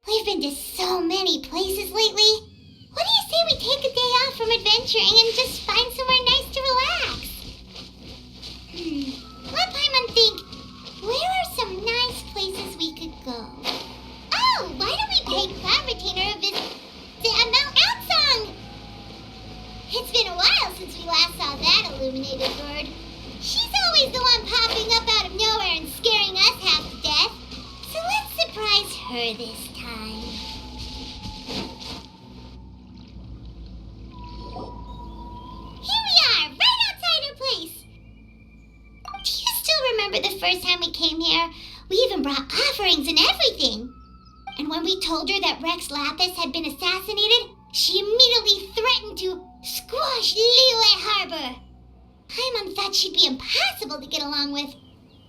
We've been to so many places lately. What do you say we take a day off from adventuring and just find somewhere nice to relax? Let Paimon think. Where are some nice places we could go? Oh, why don't we pay Cloud Retainer a visit at Mount Outsong? It's been a while since we last saw that illuminated bird. She's always the one popping up out of nowhere and scaring us half to death. So let's surprise her this time. Here we are, right outside her place. Do you still remember the first time we came here? We even brought offerings and everything. And when we told her that Rex Lapis had been assassinated, she immediately threatened to squash Liyue Harbor. Paimon thought she'd be impossible to get along with.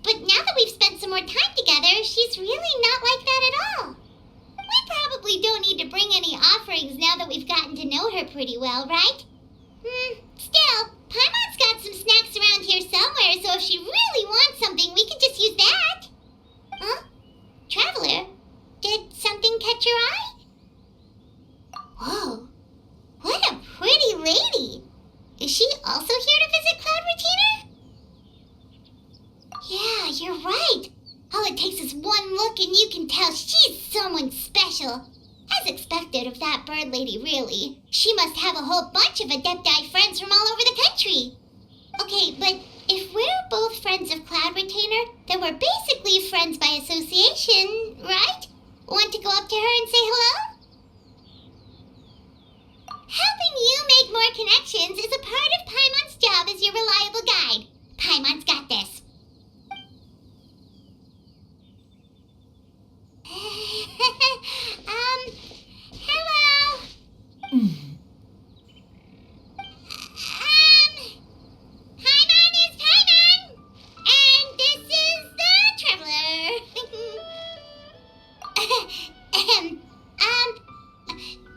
But now that we've spent some more time together, she's really not like that at all. We probably don't need to bring any offerings now that we've gotten to know her pretty well, right? Still, Paimon's got some snacks around here somewhere, so if she really wants something, we could just use that. Huh? Traveler, did something catch your eye? Whoa, what a pretty lady. Is she also here to visit Cloud Retainer? Yeah, you're right. All it takes is one look and you can tell she's someone special. As expected of that bird lady, really. She must have a whole bunch of Adepti friends from all over the country. Okay, but if we're both friends of Cloud Retainer, then we're basically friends by association, right? Want to go up to her and say hello? Helping you make more connections is a part of Paimon's job as your reliable guide. Paimon's got this. Hello. Paimon is Paimon, and this is the Traveler.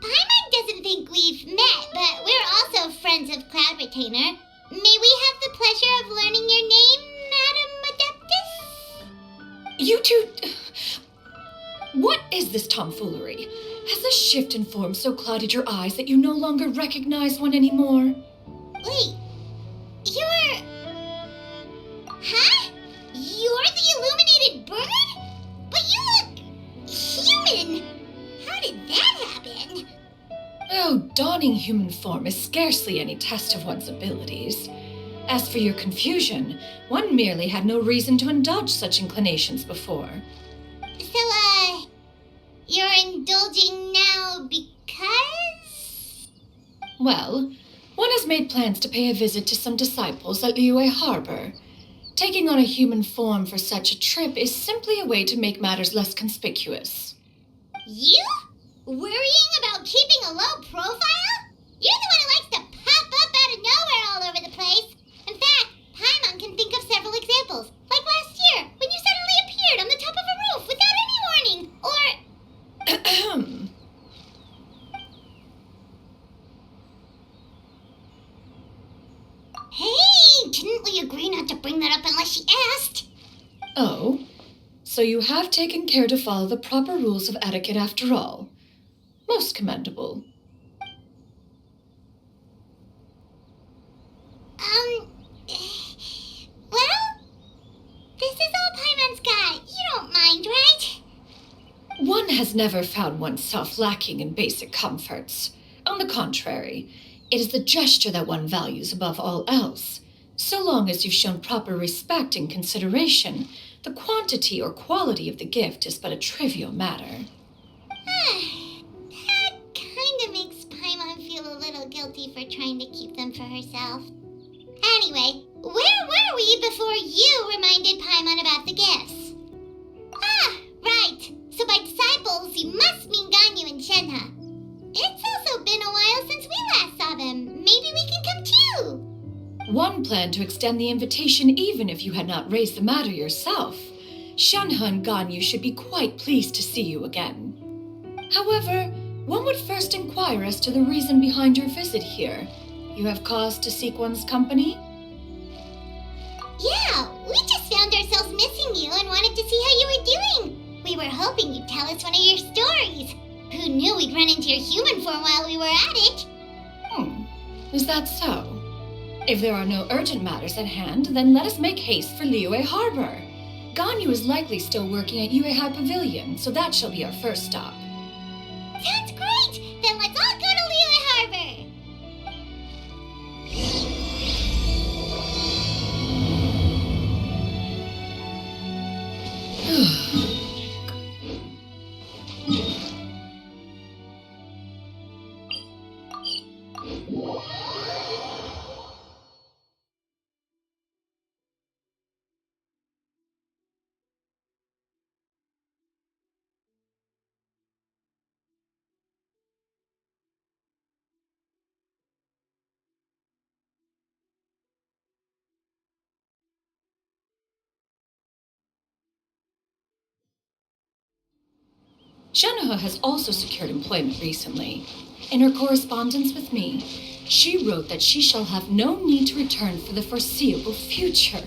Paimon doesn't think we've met, but we're also friends of Cloud Retainer. May we have the pleasure of learning your name, Madam Adeptus? You two... What is this tomfoolery? Has the shift in form so clouded your eyes that you no longer recognize one anymore? Wait, you're... Huh? You're the illuminated bird? But you look human. How did that happen? Oh, donning human form is scarcely any test of one's abilities. As for your confusion, one merely had no reason to indulge such inclinations before. So, you're indulging now because? Well, one has made plans to pay a visit to some disciples at Liyue Harbor. Taking on a human form for such a trip is simply a way to make matters less conspicuous. You? Worrying about keeping a low profile? You're the one who likes to pop up out of nowhere all over the place. In fact, Paimon can think of several examples. Like last year, when you suddenly appeared on the top of a roof without any warning. Or... Hey, didn't we agree not to bring that up unless she asked? Oh, so you have taken care to follow the proper rules of etiquette after all. Most commendable. Well, this is all Paimon's got. You don't mind, right? One has never found oneself lacking in basic comforts. On the contrary, it is the gesture that one values above all else. So long as you've shown proper respect and consideration, the quantity or quality of the gift is but a trivial matter. That kind of makes Paimon feel a little guilty for trying to keep them for herself. Anyway, where were we before you reminded Paimon about the gifts? Ah, right. So by disciples, you must mean Ganyu and Shenhe. It's also been a while since we last saw them. Maybe we can come too. One planned to extend the invitation even if you had not raised the matter yourself. Shenhe and Ganyu should be quite pleased to see you again. However, one would first inquire as to the reason behind your visit here. You have cause to seek one's company? Yeah, we just found ourselves missing you and wanted to see how you were doing. We were hoping you'd tell us one of your stories. Who knew we'd run into your human form while we were at it? Is that so? If there are no urgent matters at hand, then let us make haste for Liyue Harbor. Ganyu is likely still working at Yuehai Pavilion, so that shall be our first stop. Sounds great! Then let's all go to Liyue Harbor! Shenoha has also secured employment recently. In her correspondence with me, she wrote that she shall have no need to return for the foreseeable future.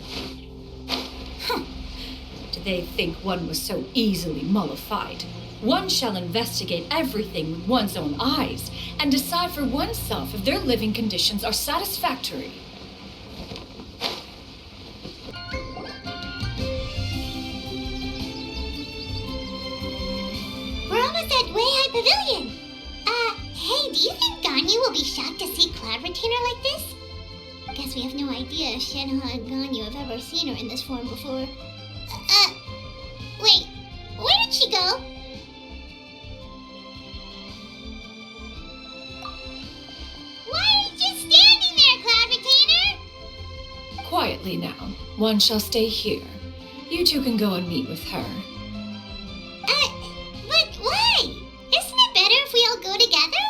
Did they think one was so easily mollified? One shall investigate everything with one's own eyes and decide for oneself if their living conditions are satisfactory. We're almost at Yuehai Pavilion. Hey, do you think Ganyu will be shocked to see Cloud Retainer like this? Guess we have no idea if Shenoha and Ganyu have ever seen her in this form before. Wait, where did she go? Why are you just standing there, Cloud Retainer? Quietly now. One shall stay here. You two can go and meet with her. But why? Isn't it better if we all go together?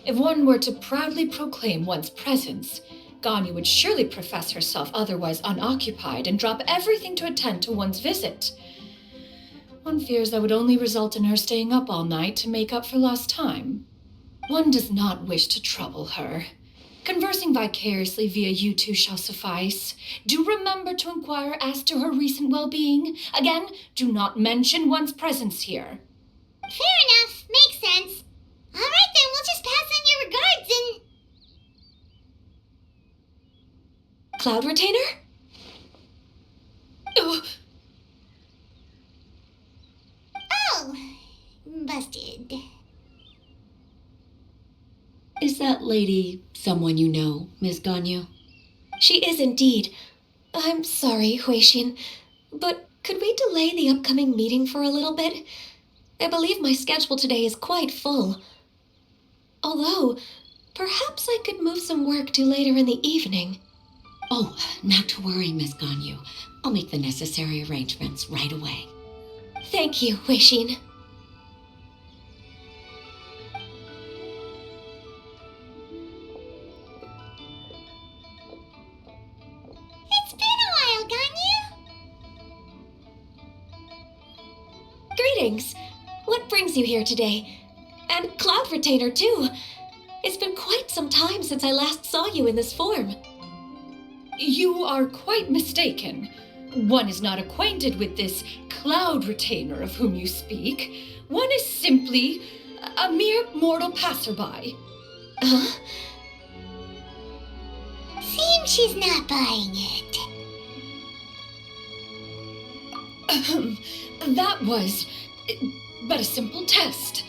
If one were to proudly proclaim one's presence, Ganyu would surely profess herself otherwise unoccupied and drop everything to attend to one's visit. One fears that would only result in her staying up all night to make up for lost time. One does not wish to trouble her. Conversing vicariously via you two shall suffice. Do remember to inquire as to her recent well-being. Again, do not mention one's presence here. Fair enough. Makes sense. All right then, we'll just pass on your regards and... Cloud Retainer? Oh. Oh, busted. Is that lady someone you know, Miss Ganyu? She is indeed. I'm sorry, Huixin, but could we delay the upcoming meeting for a little bit? I believe my schedule today is quite full. Although, perhaps I could move some work to later in the evening. Oh, not to worry, Miss Ganyu. I'll make the necessary arrangements right away. Thank you, Huixin. It's been a while, Ganyu. Greetings. What brings you here today? And Cloud Retainer, too. It's been quite some time since I last saw you in this form. You are quite mistaken. One is not acquainted with this Cloud Retainer of whom you speak. One is simply a mere mortal passerby. Huh? Seems she's not buying it. That was but a simple test.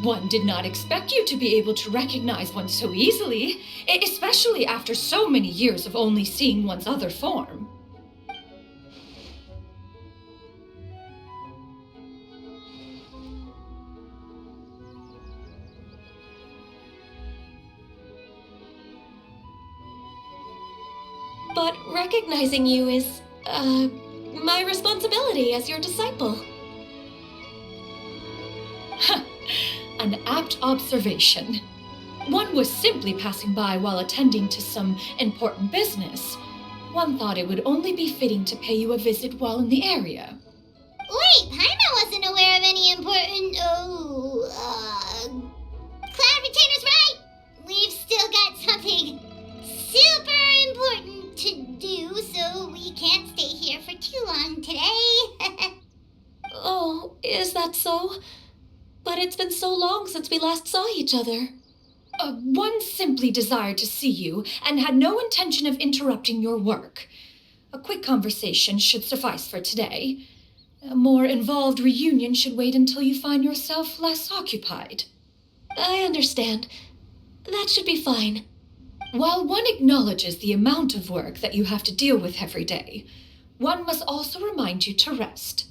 One did not expect you to be able to recognize one so easily, especially after so many years of only seeing one's other form. But recognizing you is, my responsibility as your disciple. An apt observation. One was simply passing by while attending to some important business. One thought it would only be fitting to pay you a visit while in the area. Wait, Paimon wasn't aware of any important... Cloud Retainer's right! We've still got something super important to do, so we can't stay here for for too long today. Oh, is that so? But it's been so long since we last saw each other. One simply desired to see you and had no intention of interrupting your work. A quick conversation should suffice for today. A more involved reunion should wait until you find yourself less occupied. I understand. That should be fine. While one acknowledges the amount of work that you have to deal with every day, one must also remind you to rest.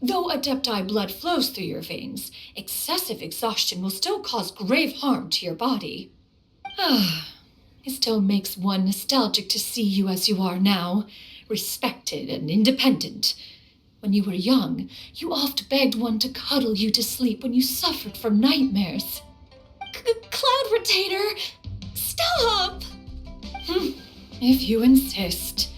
Though Adepti blood flows through your veins, excessive exhaustion will still cause grave harm to your body. It still makes one nostalgic to see you as you are now, respected and independent. When you were young, you oft begged one to cuddle you to sleep when you suffered from nightmares. Cloud Retainer! Stop! If you insist.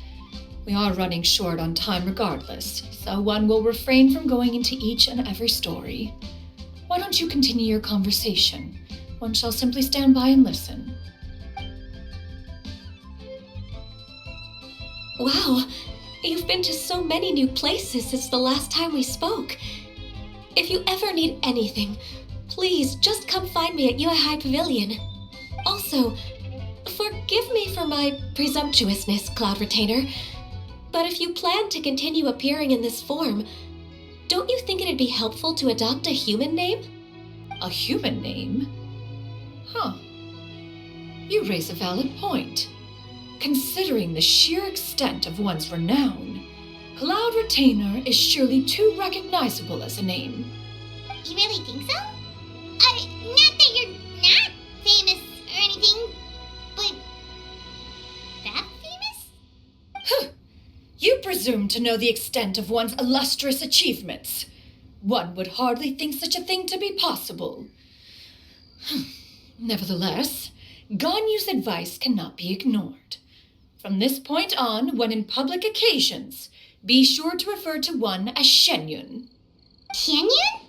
We are running short on time regardless, so one will refrain from going into each and every story. Why don't you continue your conversation? One shall simply stand by and listen. Wow, you've been to so many new places since the last time we spoke. If you ever need anything, please just come find me at Yue High Pavilion. Also, forgive me for my presumptuousness, Cloud Retainer, but if you plan to continue appearing in this form, don't you think it'd be helpful to adopt a human name? A human name? You raise a valid point. Considering the sheer extent of one's renown, Cloud Retainer is surely too recognizable as a name. You really think so? Not that you're not famous or anything, but that famous? You presume to know the extent of one's illustrious achievements. One would hardly think such a thing to be possible. Nevertheless, Ganyu's advice cannot be ignored. From this point on, when in public occasions, be sure to refer to one as Shenyun. Shenyun?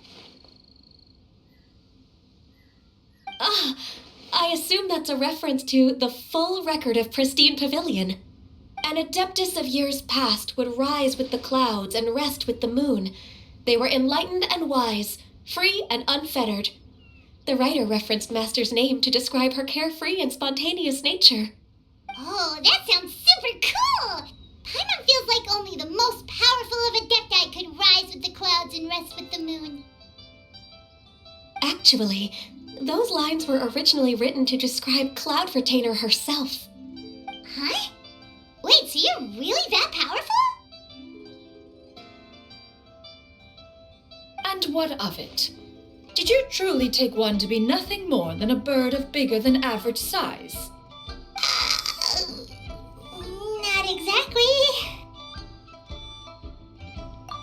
I assume that's a reference to the full record of Pristine Pavilion. An adeptus of years past would rise with the clouds and rest with the moon. They were enlightened and wise, free and unfettered. The writer referenced Master's name to describe her carefree and spontaneous nature. Oh, that sounds super cool! Paimon feels like only the most powerful of Adepti could rise with the clouds and rest with the moon. Actually, those lines were originally written to describe Cloud Retainer herself. Huh? Wait, so you're really that powerful? And what of it? Did you truly take one to be nothing more than a bird of bigger than average size? Not exactly.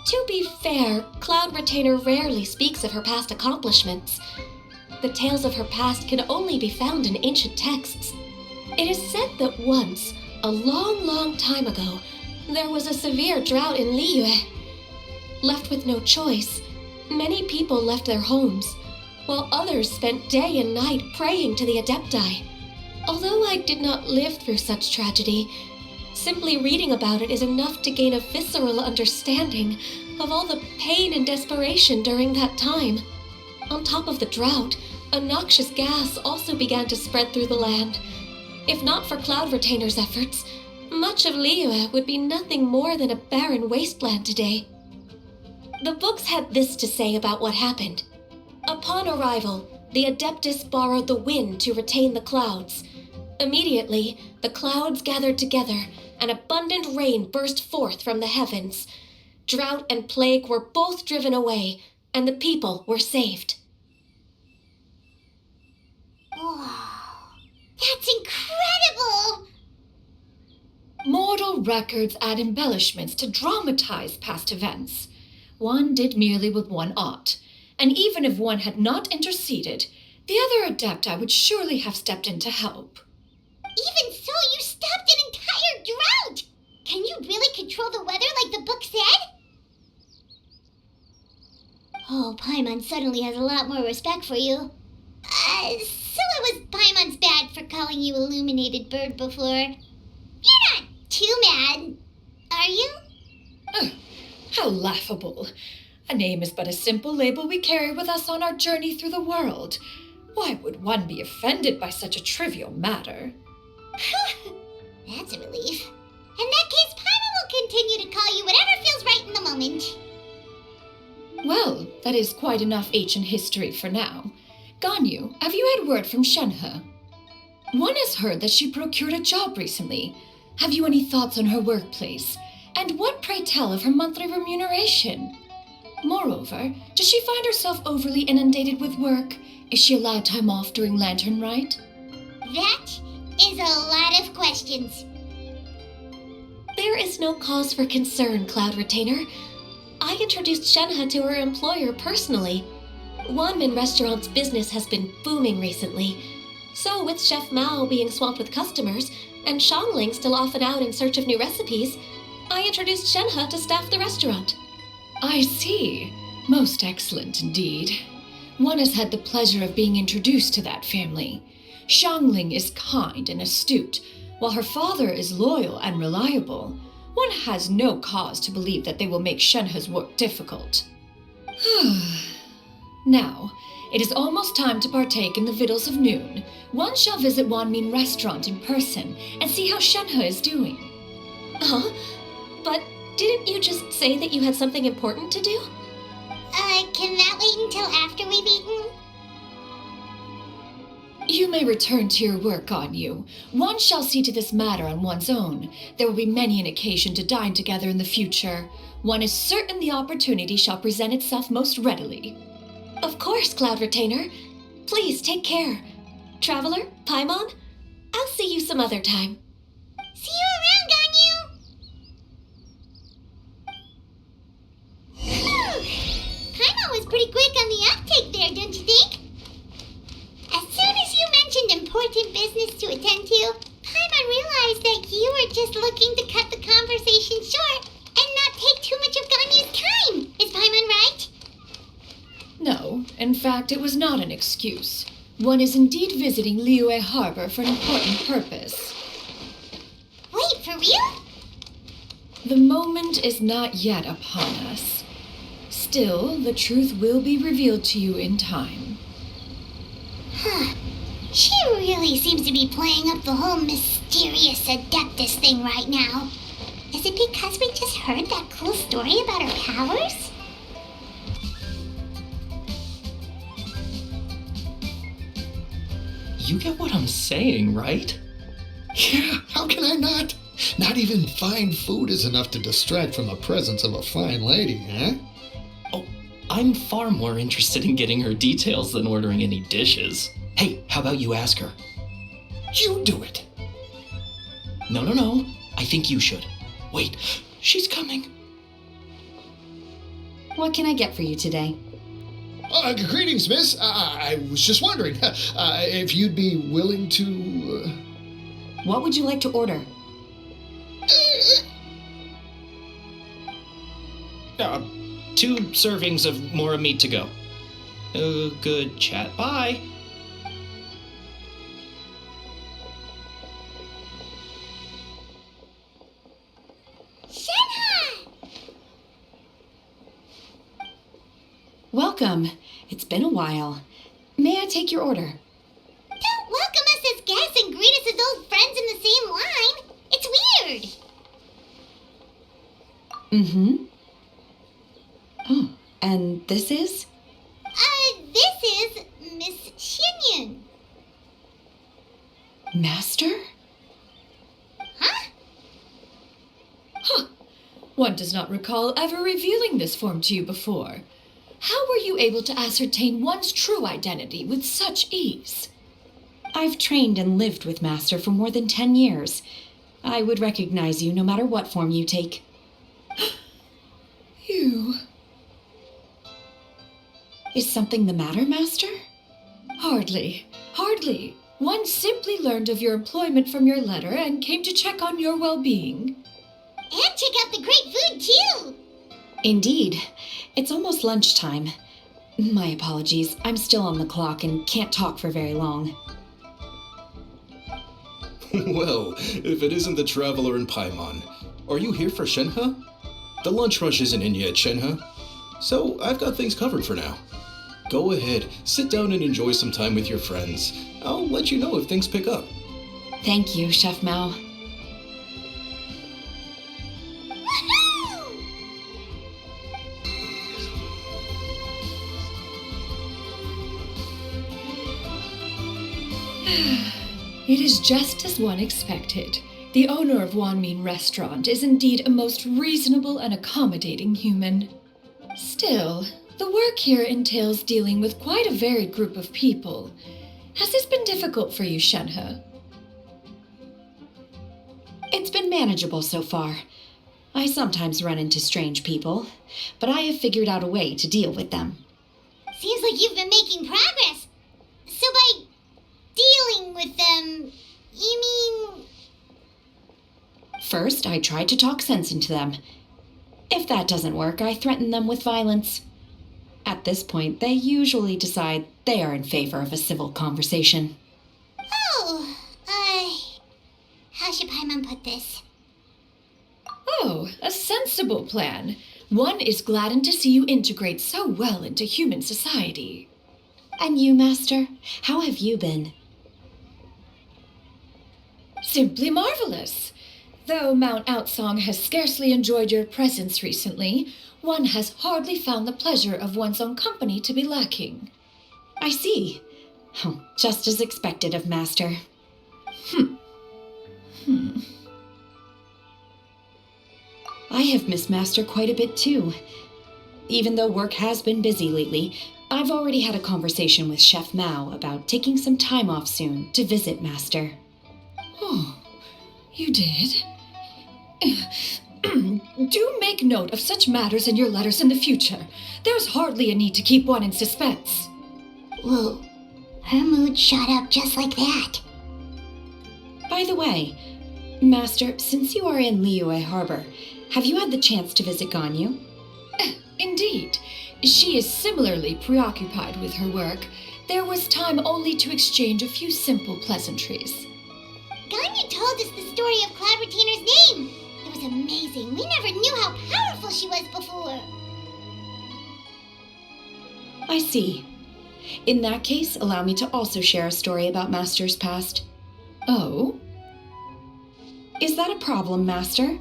To be fair, Cloud Retainer rarely speaks of her past accomplishments. The tales of her past can only be found in ancient texts. It is said that once, a long time ago, there was a severe drought in Liyue. Left with no choice, many people left their homes, while others spent day and night praying to the Adepti. Although I did not live through such tragedy, simply reading about it is enough to gain a visceral understanding of all the pain and desperation during that time. On top of the drought, a noxious gas also began to spread through the land. If not for Cloud Retainer's efforts, much of Liyue would be nothing more than a barren wasteland today. The books had this to say about what happened. Upon arrival, the Adeptus borrowed the wind to retain the clouds. Immediately, the clouds gathered together, and abundant rain burst forth from the heavens. Drought and plague were both driven away, and the people were saved. Wow, that's incredible! Mortal records add embellishments to dramatize past events. One did merely what one ought, and even if one had not interceded, the other Adepti would surely have stepped in to help. Even so, you stopped an entire drought! Can you really control the weather like the book said? Oh, Paimon suddenly has a lot more respect for you. So it was Paimon's bad for calling you illuminated bird before. You're not too mad, are you? How laughable. A name is but a simple label we carry with us on our journey through the world. Why would one be offended by such a trivial matter? That's a relief. In that case, Paimon will continue to call you whatever feels right in the moment. Well, that is quite enough ancient history for now. Ganyu, have you had word from Shenhe? One has heard that she procured a job recently. Have you any thoughts on her workplace? And what, pray tell, of her monthly remuneration? Moreover, does she find herself overly inundated with work? Is she allowed time off during Lantern Rite? That is a lot of questions. There is no cause for concern, Cloud Retainer. I introduced Shenhe to her employer personally. Wanmin Restaurant's business has been booming recently. So with Chef Mao being swamped with customers, and Shangling still off and out in search of new recipes, I introduced Shenhe to staff the restaurant. I see. Most excellent indeed. One has had the pleasure of being introduced to that family. Shangling is kind and astute, while her father is loyal and reliable. One has no cause to believe that they will make Shenhe's work difficult. Now, it is almost time to partake in the victuals of noon. One shall visit Wanmin Restaurant in person and see how Shenhe is doing. Huh? But didn't you just say that you had something important to do? Can that wait until after we've eaten? You may return to your work, Ganyu. One shall see to this matter on one's own. There will be many an occasion to dine together in the future. One is certain the opportunity shall present itself most readily. Of course, Cloud Retainer. Please take care. Traveler, Paimon, I'll see you some other time. See you around, Ganyu! Paimon was pretty quick on the uptake there, don't you think? As soon as you mentioned important business to attend to, Paimon realized that you were just looking to cut the conversation short and not take too much of Ganyu's time. Is Paimon right? No, in fact, it was not an excuse. One is indeed visiting Liyue Harbor for an important purpose. Wait, for real? The moment is not yet upon us. Still, the truth will be revealed to you in time. Huh. She really seems to be playing up the whole mysterious Adeptus thing right now. Is it because we just heard that cool story about her powers? You get what I'm saying, right? Yeah, how can I not? Not even fine food is enough to distract from the presence of a fine lady, eh? Oh, I'm far more interested in getting her details than ordering any dishes. Hey, how about you ask her? You do it. No. I think you should. Wait, she's coming. What can I get for you today? Greetings, miss. I was just wondering if you'd be willing to... What would you like to order? 2 servings of more meat to go. Good chat. Bye. Shenhe! Welcome. It's been a while. May I take your order? Don't welcome us as guests and greet us as old friends in the same line. It's weird. Mm-hmm. Oh, and this is? This is Miss Xinyun. Master? Huh? Huh. One does not recall ever revealing this form to you before. How were you able to ascertain one's true identity with such ease? I've trained and lived with Master for more than 10 years. I would recognize you no matter what form you take. You... Is something the matter, Master? Hardly. One simply learned of your employment from your letter and came to check on your well-being. And check out the great food, too. Indeed. It's almost lunchtime. My apologies. I'm still on the clock and can't talk for very long. Well, if it isn't the Traveler and Paimon, are you here for Shenhe? The lunch rush isn't in yet, Shenhe. So I've got things covered for now. Go ahead, sit down and enjoy some time with your friends. I'll let you know if things pick up. Thank you, Chef Mao. It is just as one expected. The owner of Wanmin Restaurant is indeed a most reasonable and accommodating human. Still, the work here entails dealing with quite a varied group of people. Has this been difficult for you, Shenhe? It's been manageable so far. I sometimes run into strange people, but I have figured out a way to deal with them. Seems like you've been making progress. So by dealing with them, you mean... First, I try to talk sense into them. If that doesn't work, I threaten them with violence. At this point, they usually decide they are in favor of a civil conversation. Oh, how should Paimon put this? Oh, a sensible plan. One is gladdened to see you integrate so well into human society. And you, Master? How have you been? Simply marvelous. Though Mount Outsong has scarcely enjoyed your presence recently, one has hardly found the pleasure of one's own company to be lacking. I see. Oh, just as expected of Master. I have missed Master quite a bit too. Even though work has been busy lately, I've already had a conversation with Chef Mao about taking some time off soon to visit Master. Oh, you did? Do make note of such matters in your letters in the future. There's hardly a need to keep one in suspense. Whoa, her mood shot up just like that. By the way, Master, since you are in Liyue Harbor, have you had the chance to visit Ganyu? Indeed. She is similarly preoccupied with her work. There was time only to exchange a few simple pleasantries. Ganyu told us the story of Cloud Retainer's name. It was amazing. We never knew how powerful she was before. I see. In that case, allow me to also share a story about Master's past. Oh? Is that a problem, Master?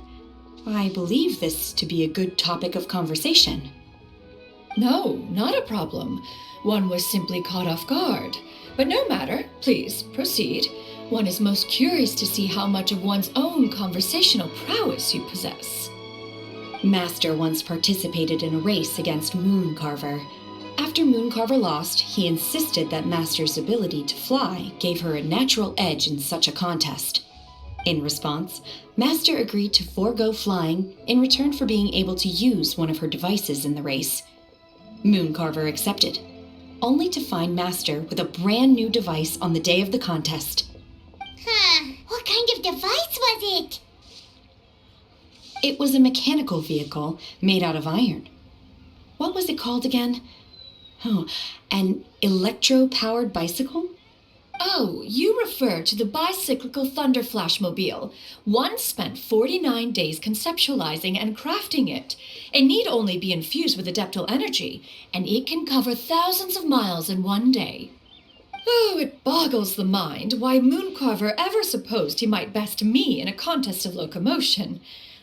I believe this to be a good topic of conversation. No, not a problem. One was simply caught off guard. But no matter. Please, proceed. One is most curious to see how much of one's own conversational prowess you possess. Master once participated in a race against Mooncarver. After Mooncarver lost, he insisted that Master's ability to fly gave her a natural edge in such a contest. In response, Master agreed to forego flying in return for being able to use one of her devices in the race. Mooncarver accepted, only to find Master with a brand new device on the day of the contest. What kind of device was it? It was a mechanical vehicle made out of iron. What was it called again? Oh, an electro-powered bicycle? Oh, you refer to the bicyclical Thunder Flashmobile. One spent 49 days conceptualizing and crafting it. It need only be infused with adeptal energy, and it can cover thousands of miles in one day. Oh, it boggles the mind why Mooncarver ever supposed he might best me in a contest of locomotion.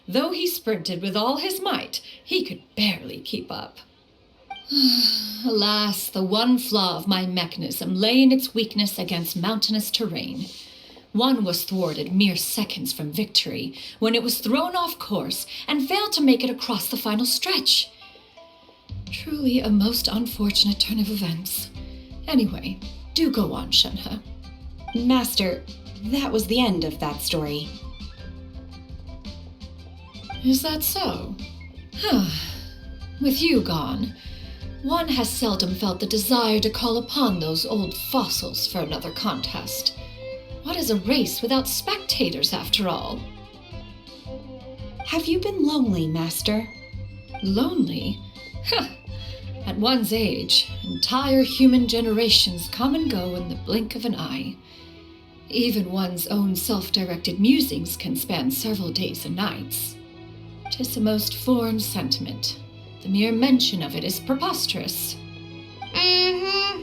Though he sprinted with all his might, he could barely keep up. Alas, the one flaw of my mechanism lay in its weakness against mountainous terrain. One was thwarted mere seconds from victory, when it was thrown off course and failed to make it across the final stretch. Truly a most unfortunate turn of events. Anyway, do go on, Shenhe. Master, that was the end of that story. Is that so? With you gone, one has seldom felt the desire to call upon those old fossils for another contest. What is a race without spectators, after all? Have you been lonely, Master? Lonely? At one's age, entire human generations come and go in the blink of an eye. Even one's own self-directed musings can span several days and nights. 'Tis a most foreign sentiment. The mere mention of it is preposterous. Mm-hmm.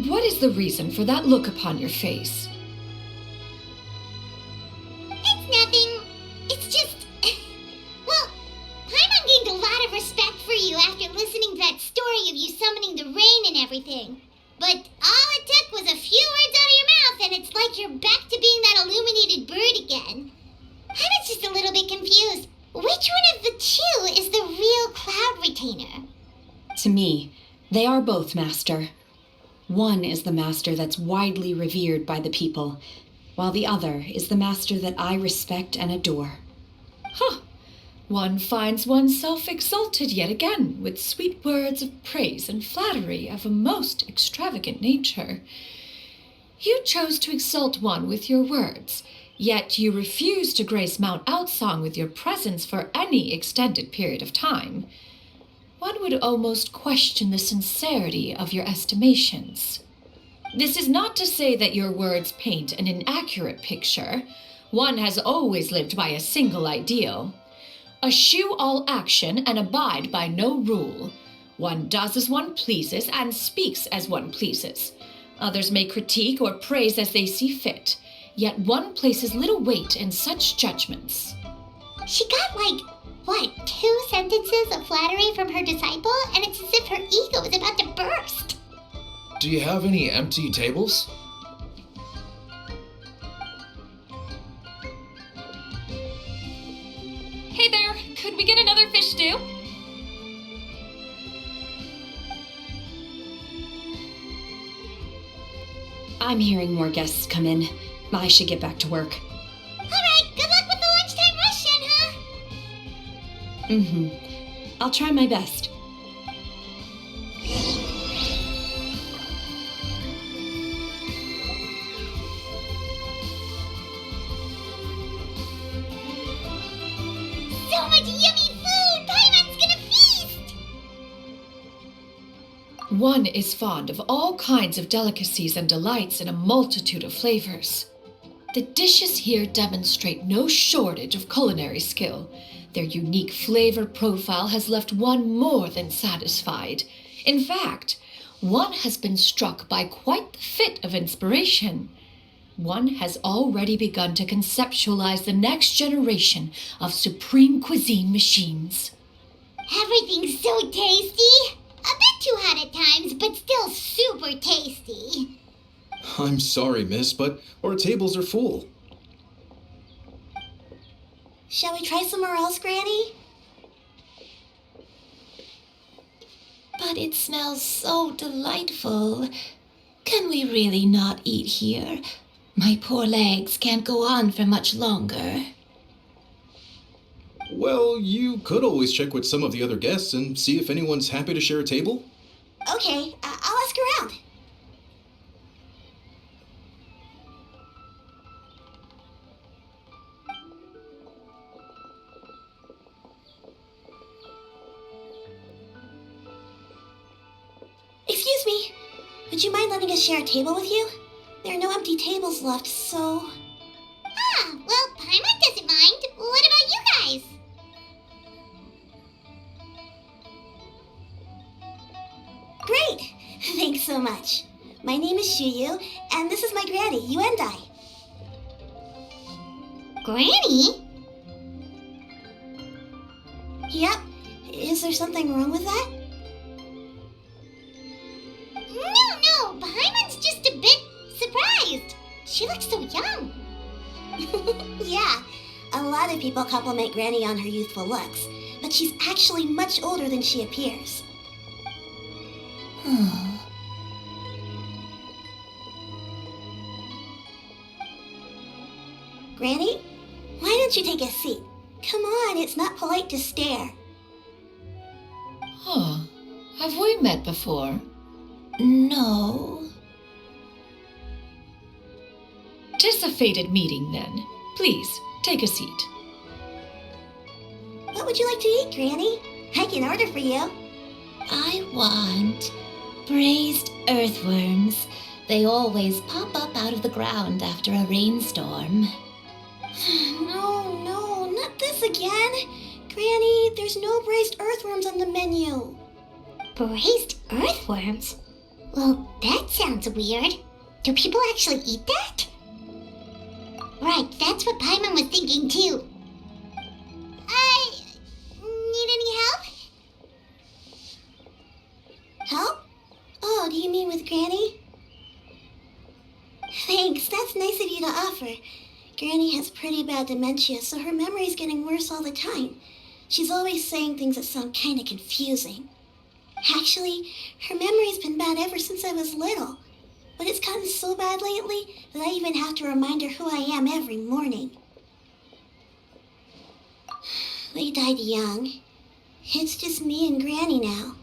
What is the reason for that look upon your face? It's nothing. It's just... Well, Paimon gained a lot of respect for you after listening to that story of you summoning the rain and everything. But all it took was a few words out of your mouth and it's like you're back to being that illuminated bird again. I was just a little bit confused. Which one of the two is the real Cloud Retainer? To me, they are both, Master. One is the master that's widely revered by the people, while the other is the master that I respect and adore. Huh. One finds oneself exalted yet again with sweet words of praise and flattery of a most extravagant nature. You chose to exalt one with your words, yet you refuse to grace Mount Outsong with your presence for any extended period of time. One would almost question the sincerity of your estimations. This is not to say that your words paint an inaccurate picture. One has always lived by a single ideal. Eschew all action and abide by no rule. One does as one pleases and speaks as one pleases. Others may critique or praise as they see fit, yet one places little weight in such judgments. She got 2 sentences of flattery from her disciple, and it's as if her ego is about to burst. Do you have any empty tables? Hey there, could we get another fish stew? I'm hearing more guests come in. I should get back to work. Alright, good luck with the lunchtime rush, Shenhe. I'll try my best. So much yummy food! Paimon's gonna feast! One is fond of all kinds of delicacies and delights in a multitude of flavors. The dishes here demonstrate no shortage of culinary skill. Their unique flavor profile has left one more than satisfied. In fact, one has been struck by quite the fit of inspiration. One has already begun to conceptualize the next generation of supreme cuisine machines. Everything's so tasty! A bit too hot at times, but still super tasty. I'm sorry, miss, but our tables are full. Shall we try somewhere else, Granny? But it smells so delightful. Can we really not eat here? My poor legs can't go on for much longer. Well, you could always check with some of the other guests and see if anyone's happy to share a table. Okay, I'll ask around. Excuse me. Would you mind letting us share a table with you? There are no empty tables left, so... Ah, well, Paimon doesn't mind. What about you guys? Great! Thanks so much. My name is Shuyu, and this is my granny, Yuendai. Granny? Yep. Is there something wrong with that? No, Paimon's just a bit surprised. She looks so young. Yeah, a lot of people compliment Granny on her youthful looks, but she's actually much older than she appears. Granny, why don't you take a seat? Come on, it's not polite to stare. Huh. Have we met before? No. 'Tis a fated meeting, then. Please, take a seat. What would you like to eat, Granny? I can order for you. I want braised earthworms. They always pop up out of the ground after a rainstorm. No, not this again. Granny, there's no braised earthworms on the menu. Braised earthworms? Well, that sounds weird. Do people actually eat that? Right, that's what Paimon was thinking too. Need any help? Help? Oh, do you mean with Granny? Thanks, that's nice of you to offer. Granny has pretty bad dementia, so her memory's getting worse all the time. She's always saying things that sound kinda confusing. Actually, her memory's been bad ever since I was little. But it's gotten so bad lately that I even have to remind her who I am every morning. They died young. It's just me and Granny now.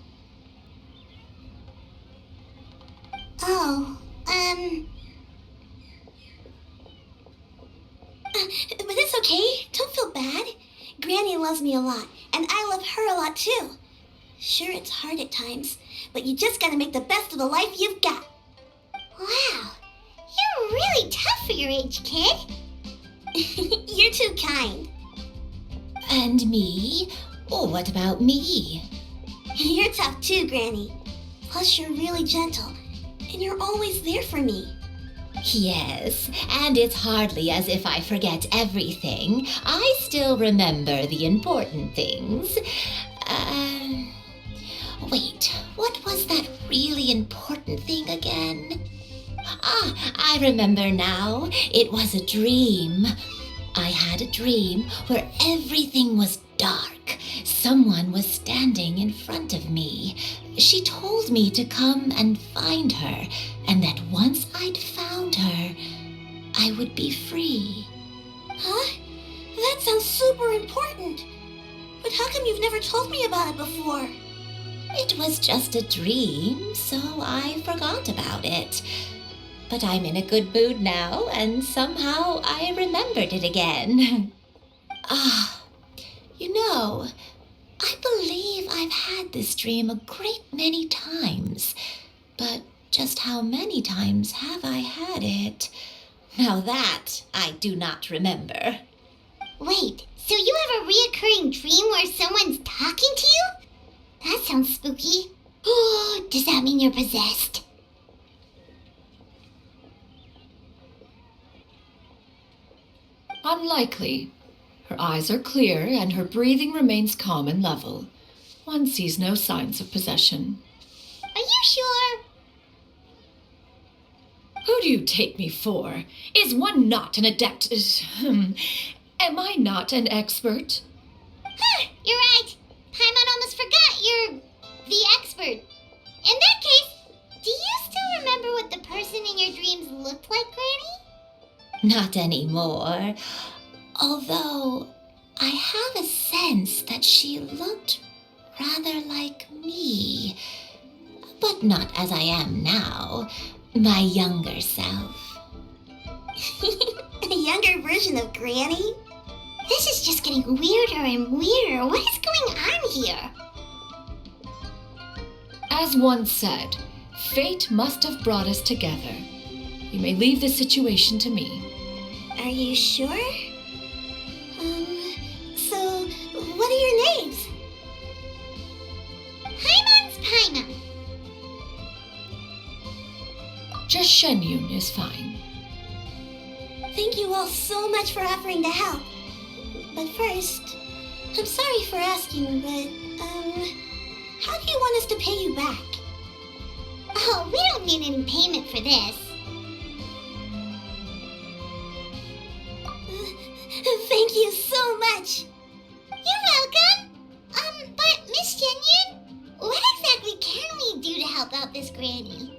But it's okay. Don't feel bad. Granny loves me a lot, and I love her a lot too. Sure, it's hard at times, but you just gotta make the best of the life you've got. Wow, you're really tough for your age, kid. You're too kind. And me? Oh, what about me? You're tough too, Granny. Plus, you're really gentle, and you're always there for me. Yes, and it's hardly as if I forget everything. I still remember the important things. Wait, what was that really important thing again? I remember now. It was a dream. I had a dream where everything was dark. Someone was standing in front of me. She told me to come and find her, and that once I'd found her, I would be free. Huh? That sounds super important. But how come you've never told me about it before? It was just a dream, so I forgot about it. But I'm in a good mood now, and somehow I remembered it again. You know, I believe I've had this dream a great many times. But just how many times have I had it? Now that I do not remember. Wait, so you have a reoccurring dream where someone's talking to you? That sounds spooky. Oh, does that mean you're possessed? Unlikely. Her eyes are clear and her breathing remains calm and level. One sees no signs of possession. Are you sure? Who do you take me for? Is one not an adept? Am I not an expert? You're right. Paimon almost forgot you're the expert. In that case, do you still remember what the person in your dreams looked like, Granny? Not anymore. Although I have a sense that she looked rather like me. But not as I am now. My younger self. A younger version of Granny? This is just getting weirder and weirder. What is going on here? As one said, fate must have brought us together. You may leave the situation to me. Are you sure? So, what are your names? Paimon's Paimon. Just Shenyun is fine. Thank you all so much for offering to help. But first, I'm sorry for asking, but, how do you want us to pay you back? Oh, we don't need any payment for this. Thank you so much. You're welcome. But Miss Shenyun, what exactly can we do to help out this Granny?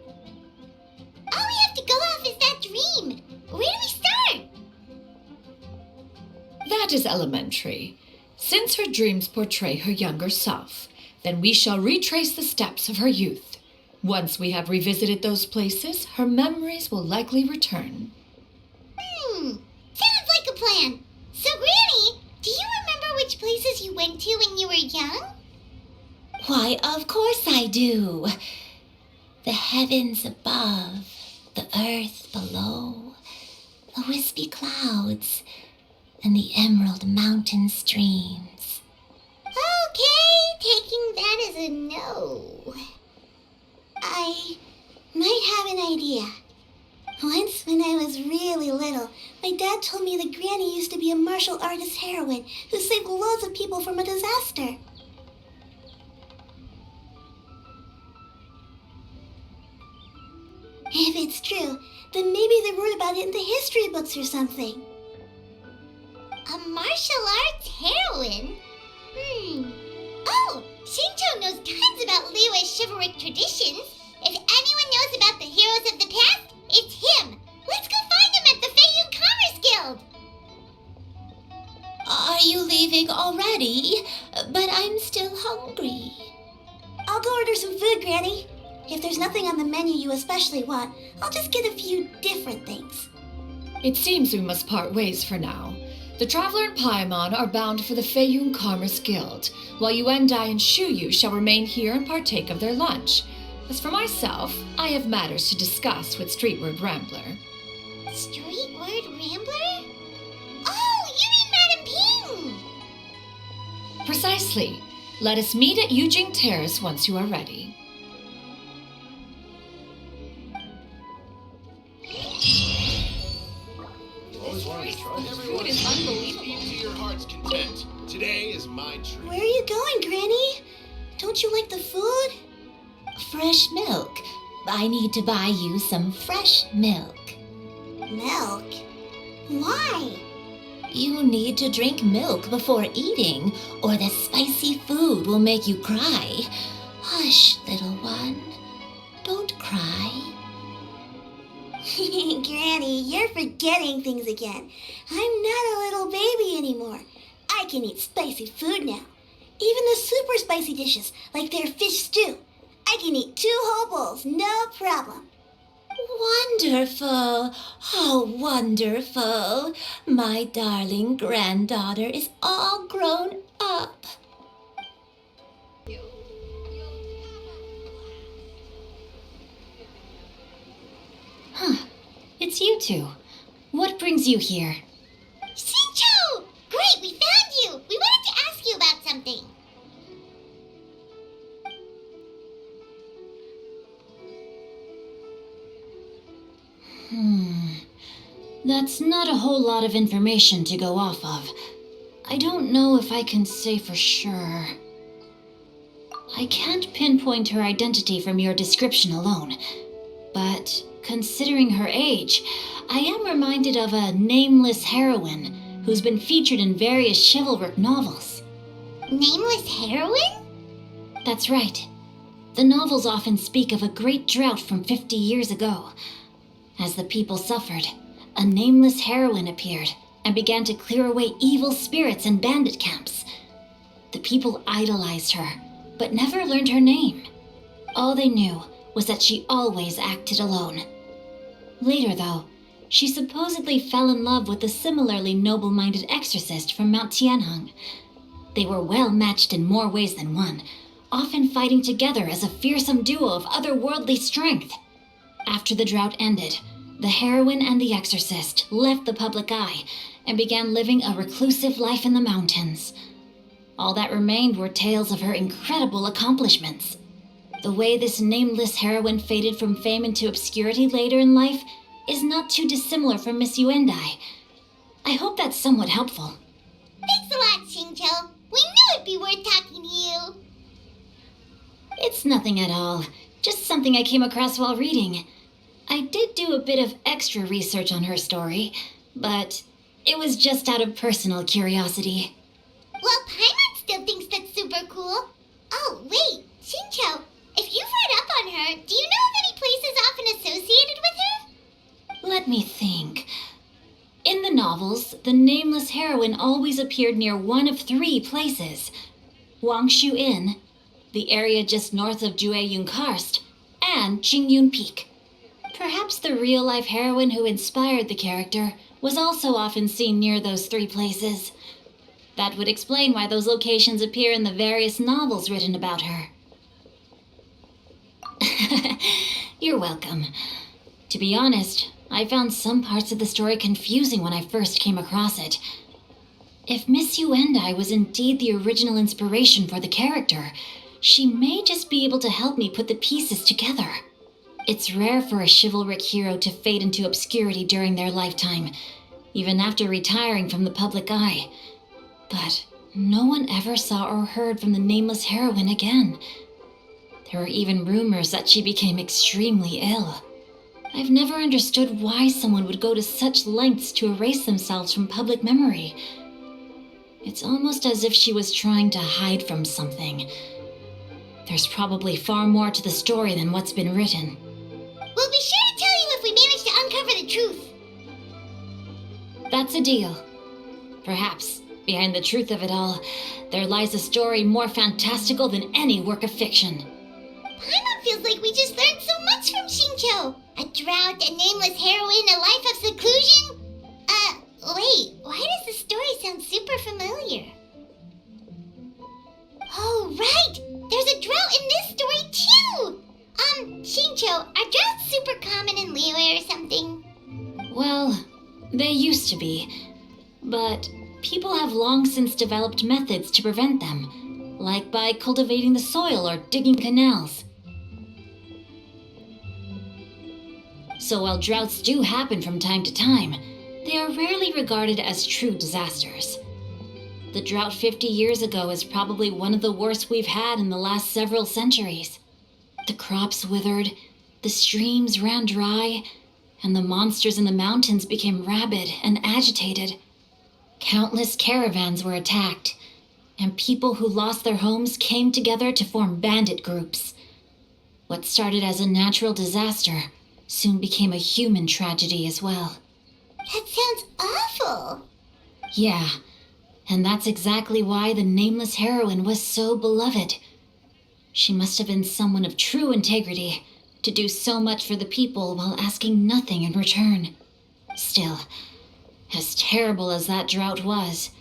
All we have to go off is that dream. Where do we start? That is elementary. Since her dreams portray her younger self, then we shall retrace the steps of her youth. Once we have revisited those places, her memories will likely return. Sounds like a plan. So, Granny, do you remember which places you went to when you were young? Why, of course I do. The heavens above, the earth below, the wispy clouds, and the Emerald Mountain streams. Okay, taking that as a no. I might have an idea. Once, when I was really little, my dad told me that Granny used to be a martial artist heroine who saved loads of people from a disaster. If it's true, then maybe they wrote about it in the history books or something. A martial arts heroine? Oh, Shinto knows tons about Liyue's chivalric traditions. If anyone knows about the heroes of the past, it's him. Let's go find him at the Feiyun Commerce Guild. Are you leaving already? But I'm still hungry. I'll go order some food, Granny. If there's nothing on the menu you especially want, I'll just get a few different things. It seems we must part ways for now. The Traveler and Paimon are bound for the Feiyun Commerce Guild, while Yuendai and Shuyu shall remain here and partake of their lunch. As for myself, I have matters to discuss with Streetward Rambler. Streetward Rambler? Oh, you mean Madam Ping! Precisely. Let us meet at Yujing Terrace once you are ready. Food is unbelievable. Eat to your heart's content. Today is my treat. Where are you going, Granny? Don't you like the food? Fresh milk. I need to buy you some fresh milk. Milk? Why? You need to drink milk before eating, or the spicy food will make you cry. Hush, little one. Don't cry. Granny, you're forgetting things again. I'm not a little baby anymore. I can eat spicy food now. Even the super spicy dishes, like their fish stew. I can eat 2 whole bowls, no problem. Wonderful. Oh, wonderful. My darling granddaughter is all grown up. Huh. It's you two. What brings you here? Shincho! Great, we found you! We wanted to ask you about something. That's not a whole lot of information to go off of. I don't know if I can say for sure. I can't pinpoint her identity from your description alone, but considering her age, I am reminded of a nameless heroine who's been featured in various chivalric novels. Nameless heroine? That's right. The novels often speak of a great drought from 50 years ago. As the people suffered, a nameless heroine appeared and began to clear away evil spirits and bandit camps. The people idolized her, but never learned her name. All they knew was that she always acted alone. Later, though, she supposedly fell in love with a similarly noble-minded exorcist from Mount Tianheng. They were well matched in more ways than one, often fighting together as a fearsome duo of otherworldly strength. After the drought ended, the heroine and the exorcist left the public eye and began living a reclusive life in the mountains. All that remained were tales of her incredible accomplishments. The way this nameless heroine faded from fame into obscurity later in life is not too dissimilar from Miss Yuendai. I hope that's somewhat helpful. Thanks a lot, Shincho. We knew it'd be worth talking to you. It's nothing at all. Just something I came across while reading. I did do a bit of extra research on her story, but it was just out of personal curiosity. Well, Paimon still thinks that's super cool. Oh, wait, Shincho, if you've read up on her, do you know of any places often associated with her? Let me think. In the novels, the nameless heroine always appeared near one of 3 places. Wangshu Inn, the area just north of Jueyun Karst, and Qingyun Peak. Perhaps the real-life heroine who inspired the character was also often seen near those 3 places. That would explain why those locations appear in the various novels written about her. You're welcome. To be honest, I found some parts of the story confusing when I first came across it. If Miss Yuendai was indeed the original inspiration for the character, she may just be able to help me put the pieces together. It's rare for a chivalric hero to fade into obscurity during their lifetime, even after retiring from the public eye. But no one ever saw or heard from the nameless heroine again. There were even rumors that she became extremely ill. I've never understood why someone would go to such lengths to erase themselves from public memory. It's almost as if she was trying to hide from something. There's probably far more to the story than what's been written. We'll be sure to tell you if we manage to uncover the truth. That's a deal. Perhaps, behind the truth of it all, there lies a story more fantastical than any work of fiction. Paimon feels like we just learned so much from Shincho. A drought, a nameless heroine, a life of seclusion. Wait, why does the story sound super familiar? Oh, right! There's a drought in this story, too! Shincho, are droughts super common in Liyue or something? Well, they used to be. But people have long since developed methods to prevent them, like by cultivating the soil or digging canals. So while droughts do happen from time to time, they are rarely regarded as true disasters. The drought 50 years ago is probably one of the worst we've had in the last several centuries. The crops withered, the streams ran dry, and the monsters in the mountains became rabid and agitated. Countless caravans were attacked, and people who lost their homes came together to form bandit groups. What started as a natural disaster soon became a human tragedy as well. That sounds awful. Yeah, and that's exactly why the nameless heroine was so beloved. She must have been someone of true integrity to do so much for the people while asking nothing in return. Still, as terrible as that drought was,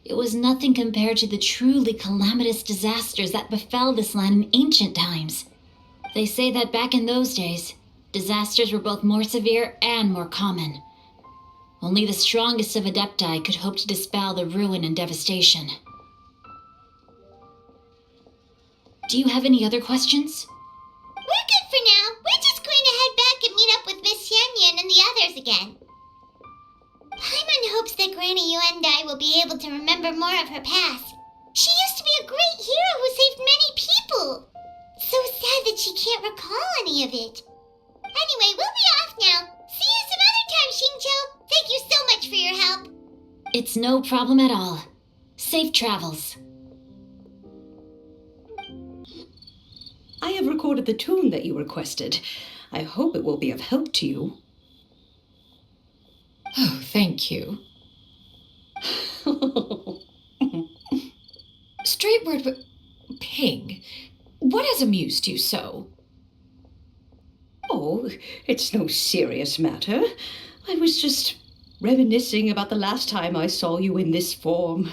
it was nothing compared to the truly calamitous disasters that befell this land in ancient times. They say that back in those days, disasters were both more severe and more common. Only the strongest of Adepti could hope to dispel the ruin and devastation. Do you have any other questions? We're good for now. We're just going to head back and meet up with Miss Xianyan and the others again. Paimon hopes that Granny Yuendai will be able to remember more of her past. She used to be a great hero who saved many people. So sad that she can't recall any of it. Anyway, we'll be off now. See you some other time, Shincho. Thank you so much for your help. It's no problem at all. Safe travels. I have recorded the tune that you requested. I hope it will be of help to you. Oh, thank you. Straight word, but Ping, what has amused you so? Oh, it's no serious matter. I was just reminiscing about the last time I saw you in this form.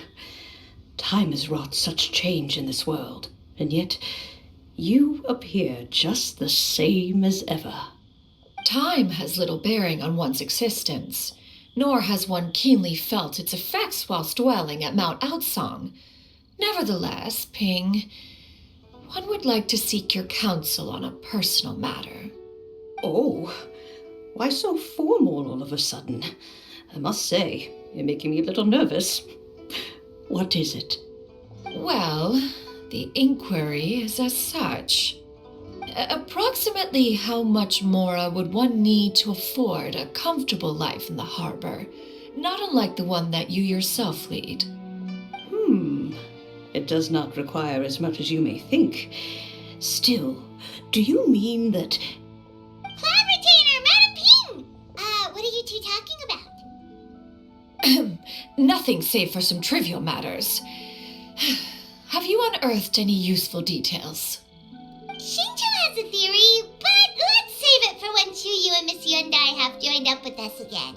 Time has wrought such change in this world, and yet you appear just the same as ever. Time has little bearing on one's existence, nor has one keenly felt its effects whilst dwelling at Mount Outsong. Nevertheless, Ping, one would like to seek your counsel on a personal matter. Oh, why so formal all of a sudden? I must say, you're making me a little nervous. What is it? Well, the inquiry is as such. Approximately how much more would one need to afford a comfortable life in the harbor, not unlike the one that you yourself lead? It does not require as much as you may think. Still, do you mean that... Cloud Retainer, Madam Ping! What are you two talking about? Nothing save for some trivial matters. Have you unearthed any useful details? Shincho has a theory, but let's save it for when Chuyu and Miss Yuendai have joined up with us again.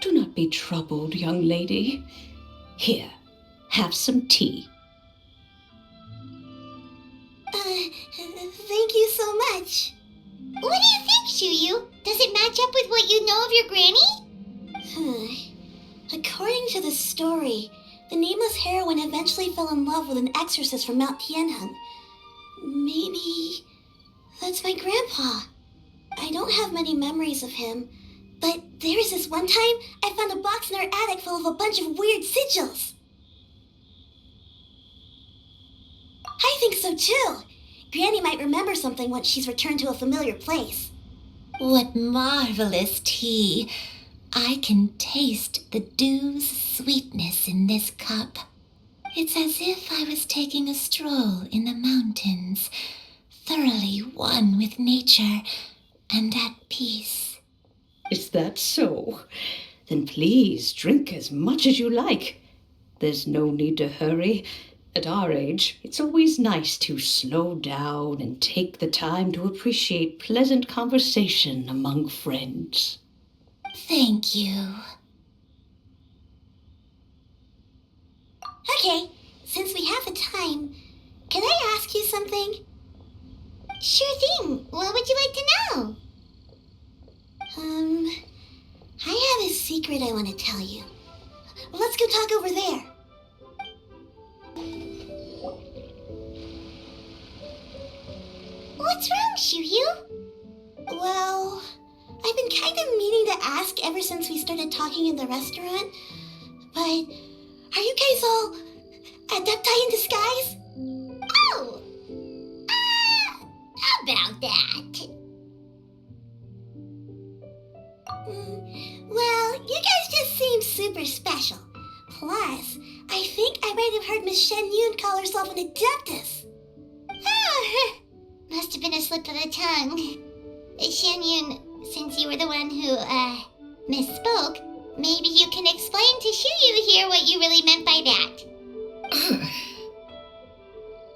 Do not be troubled, young lady. Here, have some tea. Thank you so much. with what you know of your granny? According to the story, the nameless heroine eventually fell in love with an exorcist from Mount Tianheng. Maybe that's my grandpa. I don't have many memories of him, but there was this one time I found a box in our attic full of a bunch of weird sigils. I think so too. Granny might remember something once she's returned to a familiar place. What marvelous tea! I can taste the dew's sweetness in this cup. It's as if I was taking a stroll in the mountains, thoroughly one with nature and at peace. Is that so? Then please drink as much as you like. There's no need to hurry. At our age, it's always nice to slow down and take the time to appreciate pleasant conversation among friends. Thank you. Okay, since we have the time, can I ask you something? Sure thing. What would you like to know? I have a secret I want to tell you. Let's go talk over there. What's wrong, Shiryu? Well, I've been kind of meaning to ask ever since we started talking in the restaurant, but are you guys all adepti in disguise? Oh! About that. Well, you guys just seem super special. Plus, I think I might have heard Miss Shen Yun call herself an adeptus. Oh, must have been a slip of the tongue. Shen Yun, since you were the one who, misspoke, maybe you can explain to Shiryu here what you really meant by that.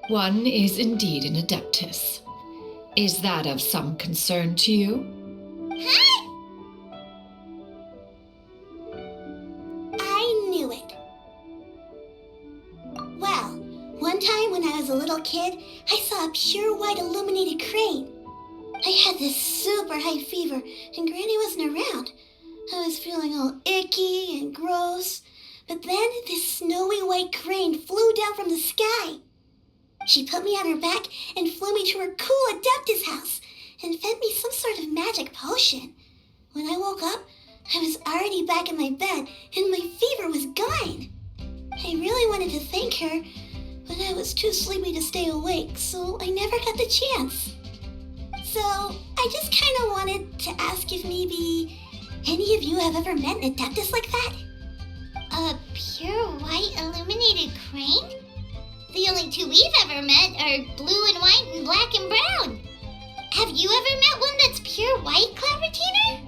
One is indeed an adeptus. Is that of some concern to you? Huh? I knew it. Well, one time when I was a little kid, I saw a pure white illuminated crane. I had this super high fever, and Granny wasn't around. I was feeling all icky and gross. But then this snowy white crane flew down from the sky. She put me on her back and flew me to her cool adeptus house and fed me some sort of magic potion. When I woke up, I was already back in my bed and my fever was gone. I really wanted to thank her, but I was too sleepy to stay awake, so I never got the chance. So I just kind of wanted to ask if maybe any of you have ever met an adeptus like that? A pure white illuminated crane? The only two we've ever met are blue and white and black and brown. Have you ever met one that's pure white, Clavertina?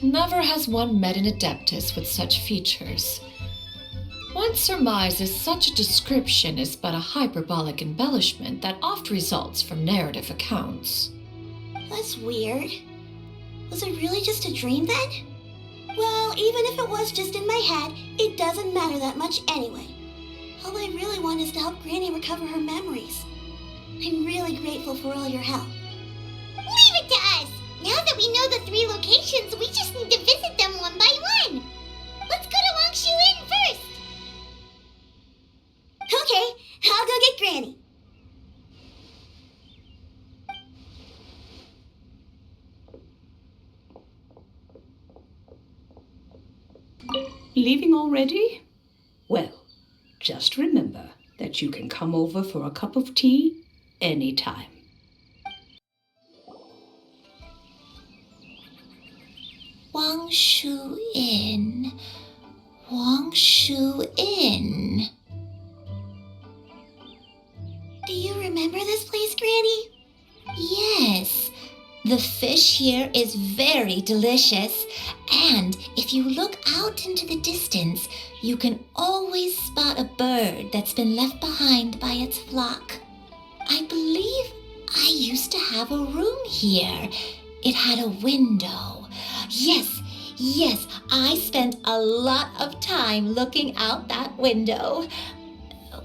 Never has one met an adeptus with such features. One surmises such a description is but a hyperbolic embellishment that oft results from narrative accounts. That's weird. Was it really just a dream then? Well, even if it was just in my head, it doesn't matter that much anyway. All I really want is to help Granny recover her memories. I'm really grateful for all your help. Leave it to us! Now that we know the 3 locations, we just need to visit them one by one. Let's go to Wangshu Inn first. Okay, I'll go get Granny. Leaving already? Well, just remember that you can come over for a cup of tea anytime. Wangshu Inn. Wangshu Inn. Do you remember this place, Granny? Yes. The fish here is very delicious, and if you look out into the distance, you can always spot a bird that's been left behind by its flock. I believe I used to have a room here. It had a window. Yes, I spent a lot of time looking out that window.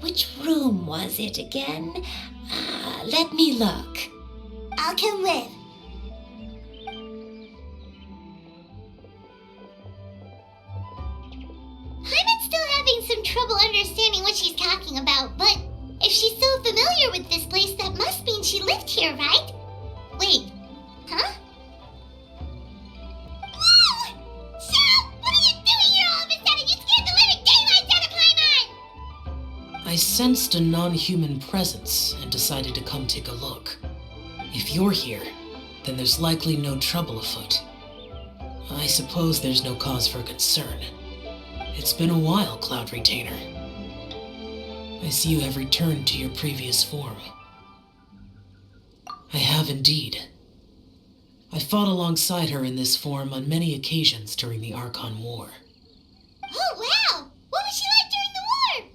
Which room was it again? Let me look. I'll come with. understanding what she's talking about, but if she's so familiar with this place, that must mean she lived here, right? Wait, huh? Whoa! Shell! What are you doing here all of a sudden? You scared the living daylights out of Paimon! I sensed a non-human presence and decided to come take a look. If you're here, then there's likely no trouble afoot. I suppose there's no cause for concern. It's been a while, Cloud Retainer. I see you have returned to your previous form. I have indeed. I fought alongside her in this form on many occasions during the Archon War. Oh, wow! What was she like during the war?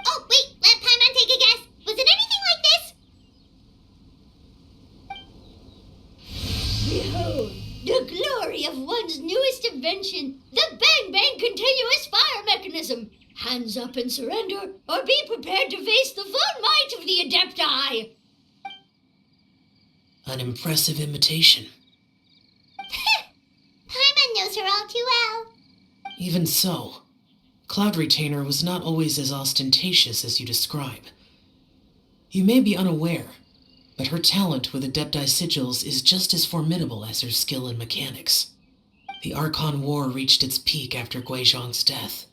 Oh, wait, let Paimon take a guess. Was it anything like this? Behold, the glory of one's newest invention, the Bang Bang continuous fire mechanism. Hands up and surrender, or be prepared to face the full might of the Adepti. An impressive imitation. Paimon knows her all too well. Even so, Cloud Retainer was not always as ostentatious as you describe. You may be unaware, but her talent with Adepti sigils is just as formidable as her skill in mechanics. The Archon War reached its peak after Guizhong's death.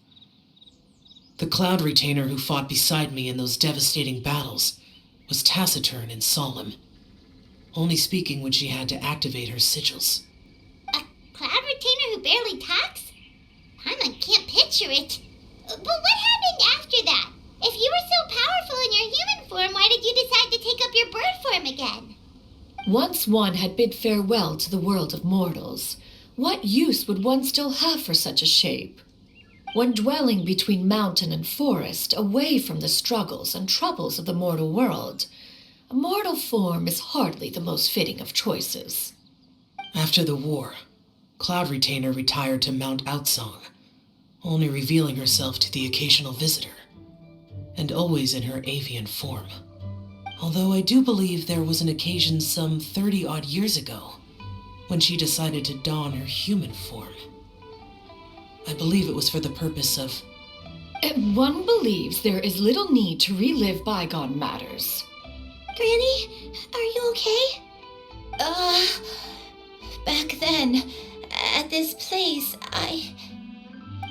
The Cloud Retainer who fought beside me in those devastating battles was taciturn and solemn, only speaking when she had to activate her sigils. A Cloud Retainer who barely talks? Paimon can't picture it. But what happened after that? If you were so powerful in your human form, why did you decide to take up your bird form again? Once one had bid farewell to the world of mortals, what use would one still have for such a shape? When dwelling between mountain and forest, away from the struggles and troubles of the mortal world, a mortal form is hardly the most fitting of choices. After the war, Cloud Retainer retired to Mount Outsong, only revealing herself to the occasional visitor, and always in her avian form. Although I do believe there was an occasion some 30-odd years ago when she decided to don her human form. I believe it was for the purpose of... One believes there is little need to relive bygone matters. Granny, are you okay? Back then, at this place,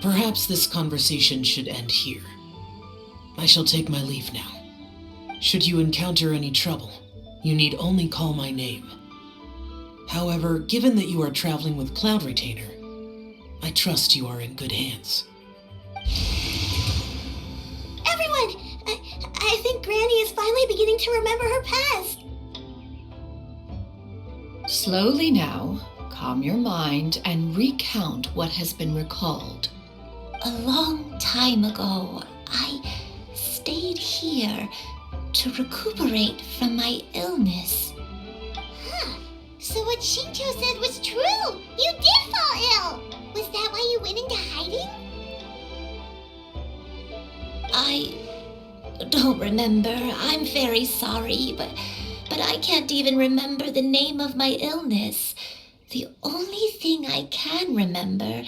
Perhaps this conversation should end here. I shall take my leave now. Should you encounter any trouble, you need only call my name. However, given that you are traveling with Cloud Retainer, I trust you are in good hands. Everyone! I think Granny is finally beginning to remember her past. Slowly now, calm your mind and recount what has been recalled. a long time ago, I stayed here to recuperate from my illness. Huh. So what Shinto said was true. You did fall ill. Was that why you went into hiding? I don't remember. I'm very sorry, but I can't even remember the name of my illness. The only thing I can remember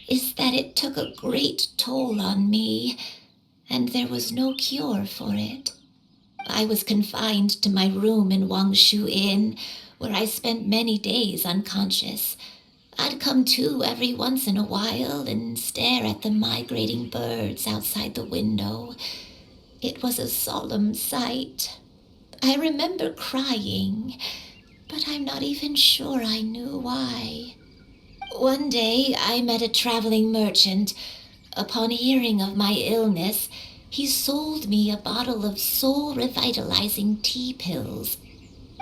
is that it took a great toll on me, and there was no cure for it. I was confined to my room in Wangshu Inn, where I spent many days unconscious. I'd come to every once in a while and stare at the migrating birds outside the window. It was a solemn sight. I remember crying, but I'm not even sure I knew why. One day I met a traveling merchant. Upon hearing of my illness, he sold me a bottle of soul-revitalizing tea pills.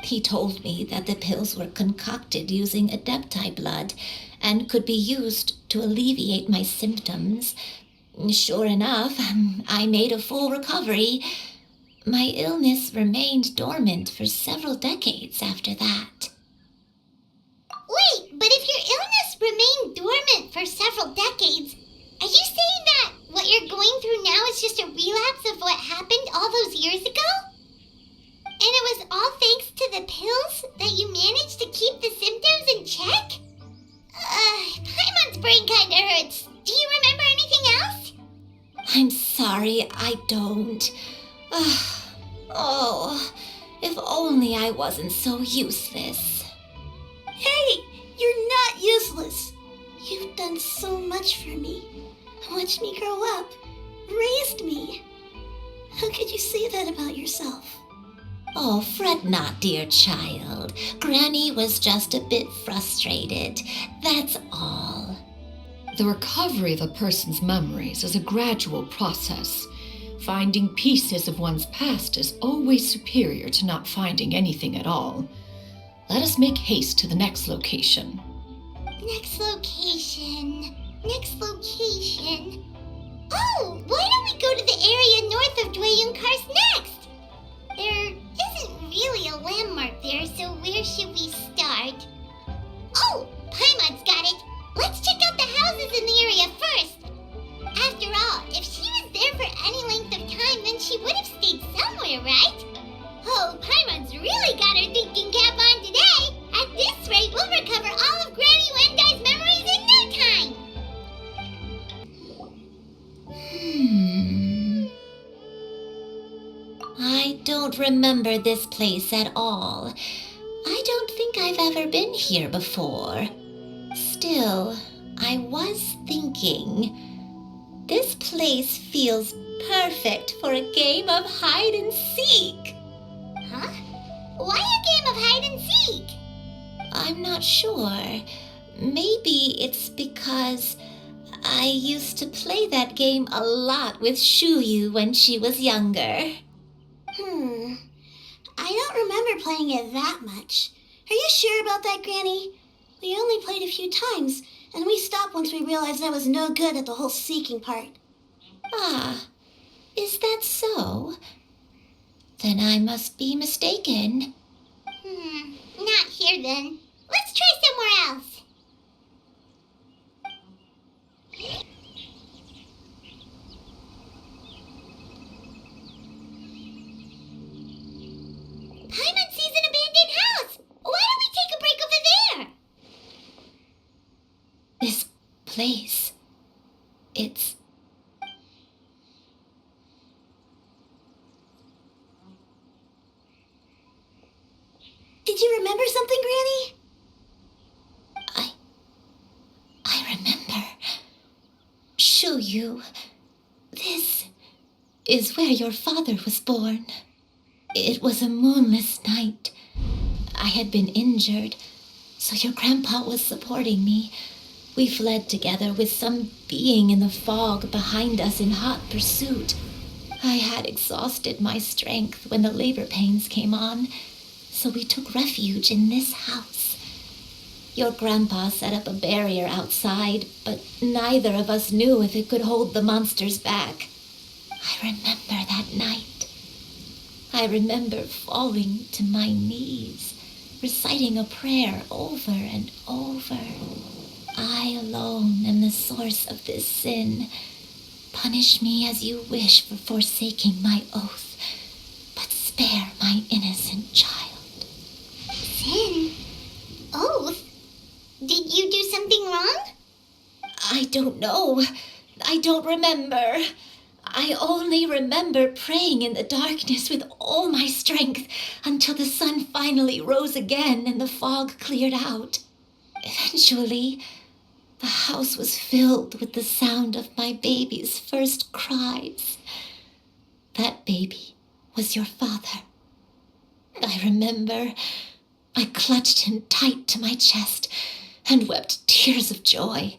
He told me that the pills were concocted using Adepti blood and could be used to alleviate my symptoms. Sure enough, I made a full recovery. My illness remained dormant for several decades after that. Wait, but if your illness remained dormant for several decades, are you saying that what you're going through now is just a relapse of what happened all those years ago? And it was all thanks to the pills that you managed to keep the symptoms in check? Paimon's brain kinda hurts. Do you remember anything else? sorry, I don't. Oh, if only I wasn't so useless. Hey, you're not useless. You've done so much for me. Watched me grow up. Raised me. How could you say that about yourself? Oh, fret not, dear child. Granny was just a bit frustrated. That's all. The recovery of a person's memories is a gradual process. Finding pieces of one's past is always superior to not finding anything at all. Let us make haste to the next location. Next location. Oh, why don't we go to the area north of Dwayunkars next? There isn't really a landmark there, so where should we start? Oh, Paimon's got it. Let's check out the houses in the area first. After all, if she was there for any length of time, then she would have stayed somewhere, right? Oh, Paimon's really got her thinking cap on today. At this rate, we'll recover all of Granny Wendai's memories in no time. I don't remember this place at all. I don't think I've ever been here before. Still, I was thinking, this place feels perfect for a game of hide and seek. Huh? Why a game of hide and seek? I'm not sure. Maybe it's because I used to play that game a lot with Shuyu when she was younger. I don't remember playing it that much. Are you sure about that, Granny? We only played a few times, and we stopped once we realized I was no good at the whole seeking part. Ah, is that so? Then I must be mistaken. Not here then. Let's try somewhere else. Paimon sees an abandoned house. Why don't we take a break over there? This place, it's... Did you remember something, Granny? I remember. Shuyu, this is where your father was born. It was a moonless night. I had been injured, so your grandpa was supporting me. We fled together with some being in the fog behind us in hot pursuit. I had exhausted my strength when the labor pains came on, so we took refuge in this house. Your grandpa set up a barrier outside, but neither of us knew if it could hold the monsters back. I remember that night. I remember falling to my knees, reciting a prayer over and over. I alone am the source of this sin. Punish me as you wish for forsaking my oath, but spare my innocent child. Sin? Oath? Did you do something wrong? I don't know. I don't remember. I only remember praying in the darkness with all my strength until the sun finally rose again and the fog cleared out. Eventually, the house was filled with the sound of my baby's first cries. That baby was your father. I remember I clutched him tight to my chest and wept tears of joy.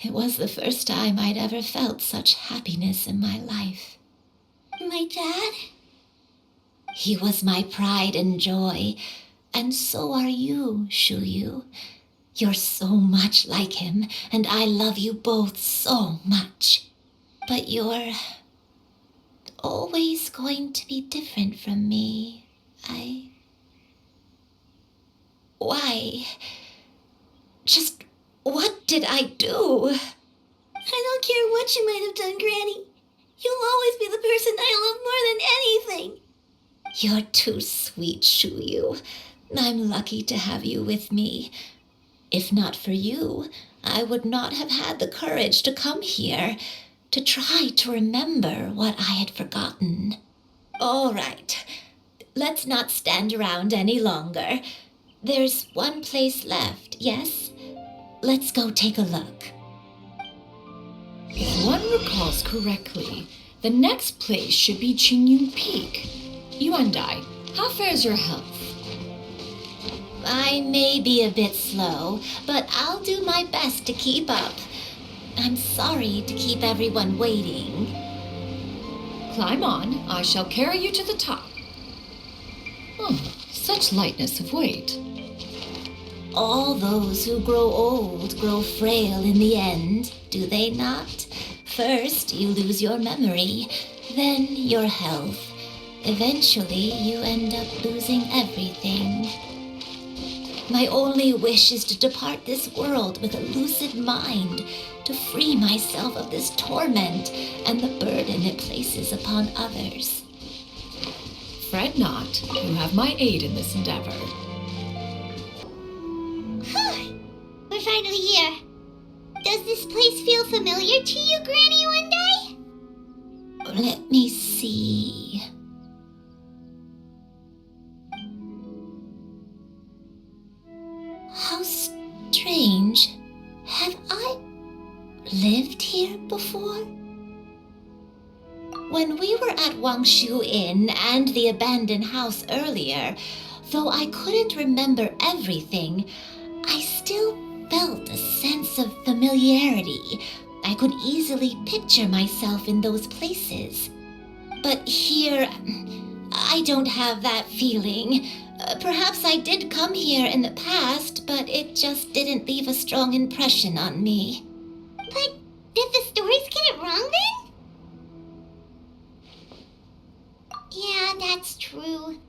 It was the first time I'd ever felt such happiness in my life. My dad? He was my pride and joy, and so are you, Shuyu. You're so much like him, and I love you both so much. But you're always going to be different from me. Why? Just what did I do? I don't care what you might have done, Granny. You'll always be the person I love more than anything. You're too sweet, Shuyu. I'm lucky to have you with me. If not for you, I would not have had the courage to come here, to try to remember what I had forgotten. All right, let's not stand around any longer. There's one place left, yes? Let's go take a look. If one recalls correctly, the next place should be Qingyun Peak. Yuandai, how fares your health? I may be a bit slow, but I'll do my best to keep up. I'm sorry to keep everyone waiting. Climb on, I shall carry you to the top. Oh, such lightness of weight. All those who grow old grow frail in the end, do they not? First, you lose your memory, then your health. Eventually, you end up losing everything. My only wish is to depart this world with a lucid mind, to free myself of this torment and the burden it places upon others. Fret not, you have my aid in this endeavor. We're finally here. Does this place feel familiar to you, Granny One Day? Let me see. How strange. Have I lived here before? When we were at Wangshu Inn and the abandoned house earlier, though I couldn't remember everything, I still felt a sense of familiarity. I could easily picture myself in those places. But here, I don't have that feeling. Perhaps I did come here in the past, but it just didn't leave a strong impression on me. But did the stories get it wrong then? Yeah, that's true.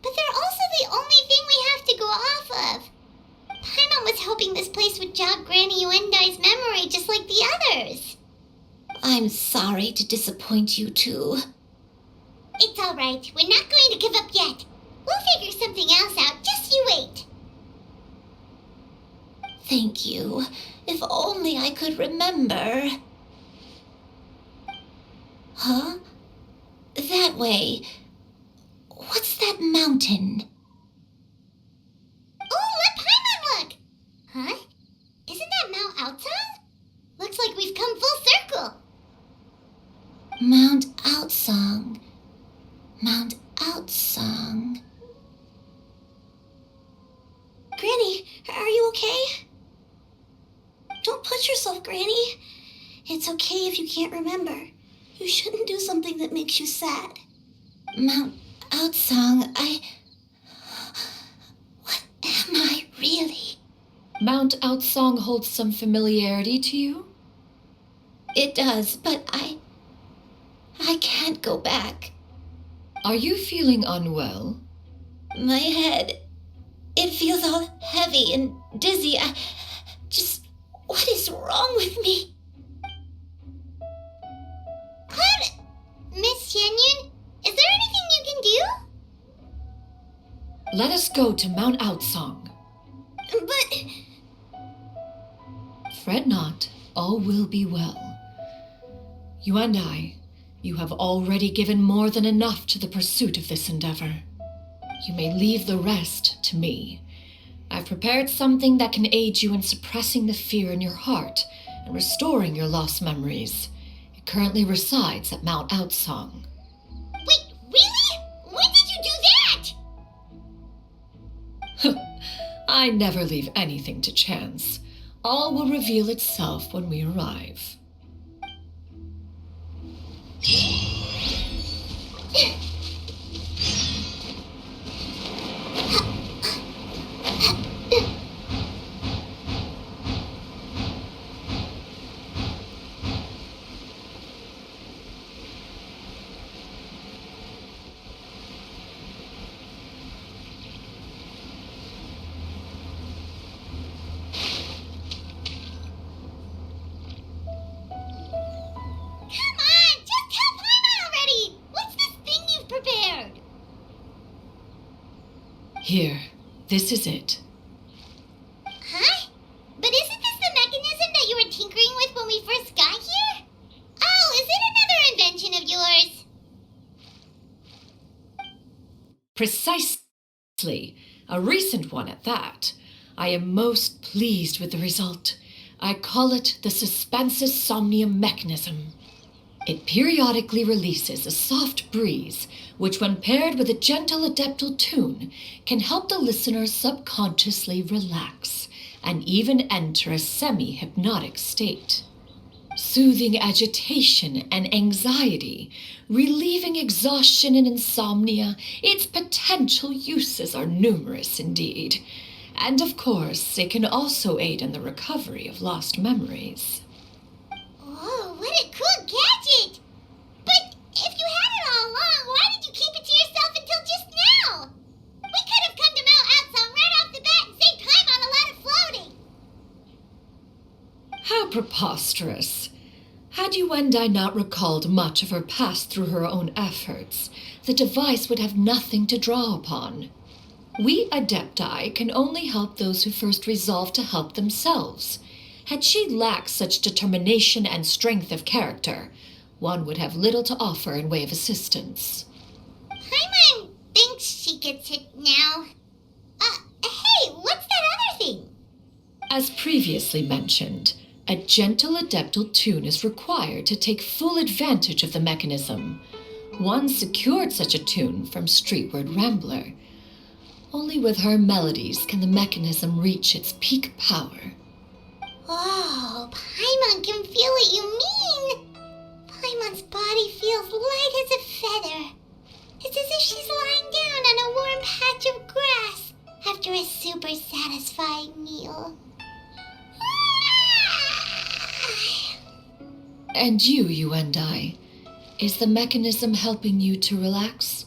But they're also the only thing we have to go off of. Paimon was hoping this place would jog Granny Uendai's memory just like the others. I'm sorry to disappoint you too. It's all right. We're not going to give up yet. We'll figure something else out. Just you wait. Thank you. If only I could remember. Huh? That way. What's that mountain? Oh, let Paimon look! Huh? Isn't that Mount Outsong? Looks like we've come full circle. Mount Outsong. Mount Outsong. Granny, are you okay? Don't push yourself, Granny. It's okay if you can't remember. You shouldn't do something that makes you sad. Mount Outsong, What am I really? Mount Outsong holds some familiarity to you? It does, but I can't go back. Are you feeling unwell? My head, it feels all heavy and dizzy. What is wrong with me? Miss Xianyun, is there anything you can do? Let us go to Mount Outsong. But... Fret not, all will be well. You and I, you have already given more than enough to the pursuit of this endeavor. You may leave the rest to me. I've prepared something that can aid you in suppressing the fear in your heart and restoring your lost memories. It currently resides at Mount Outsong. Wait, really? When did you do that? I never leave anything to chance. All will reveal itself when we arrive. Here, this is it. Huh? But isn't this the mechanism that you were tinkering with when we first got here? Oh, is Precisely. A recent one at that. I am most pleased with the result. I call it the suspensus somnium mechanism. It periodically releases a soft breeze, which when paired with a gentle adeptal tune, can help the listener subconsciously relax and even enter a semi-hypnotic state. Soothing agitation and anxiety, relieving exhaustion and insomnia, its potential uses are numerous indeed. And of course, it can also aid in the recovery of lost memories. Whoa, what a cool gadget! But if you had it all along, why did you keep it to yourself until just now? We could have come to Mount Outsong right off the bat and saved time on a lot of floating. How preposterous. Had Yuendai not recalled much of her past through her own efforts, the device would have nothing to draw upon. We Adepti can only help those who first resolve to help themselves. Had she lacked such determination and strength of character, one would have little to offer in way of assistance. Paimon thinks she gets it now. Hey, what's that other thing? As previously mentioned, a gentle adeptal tune is required to take full advantage of the mechanism. One secured such a tune from Streetward Rambler. Only with her melodies can the mechanism reach its peak power. Oh, Paimon can feel what you mean. Paimon's body feels light as a feather. It's as if she's lying down on a warm patch of grass after a super satisfying meal. And you and I, is the mechanism helping you to relax?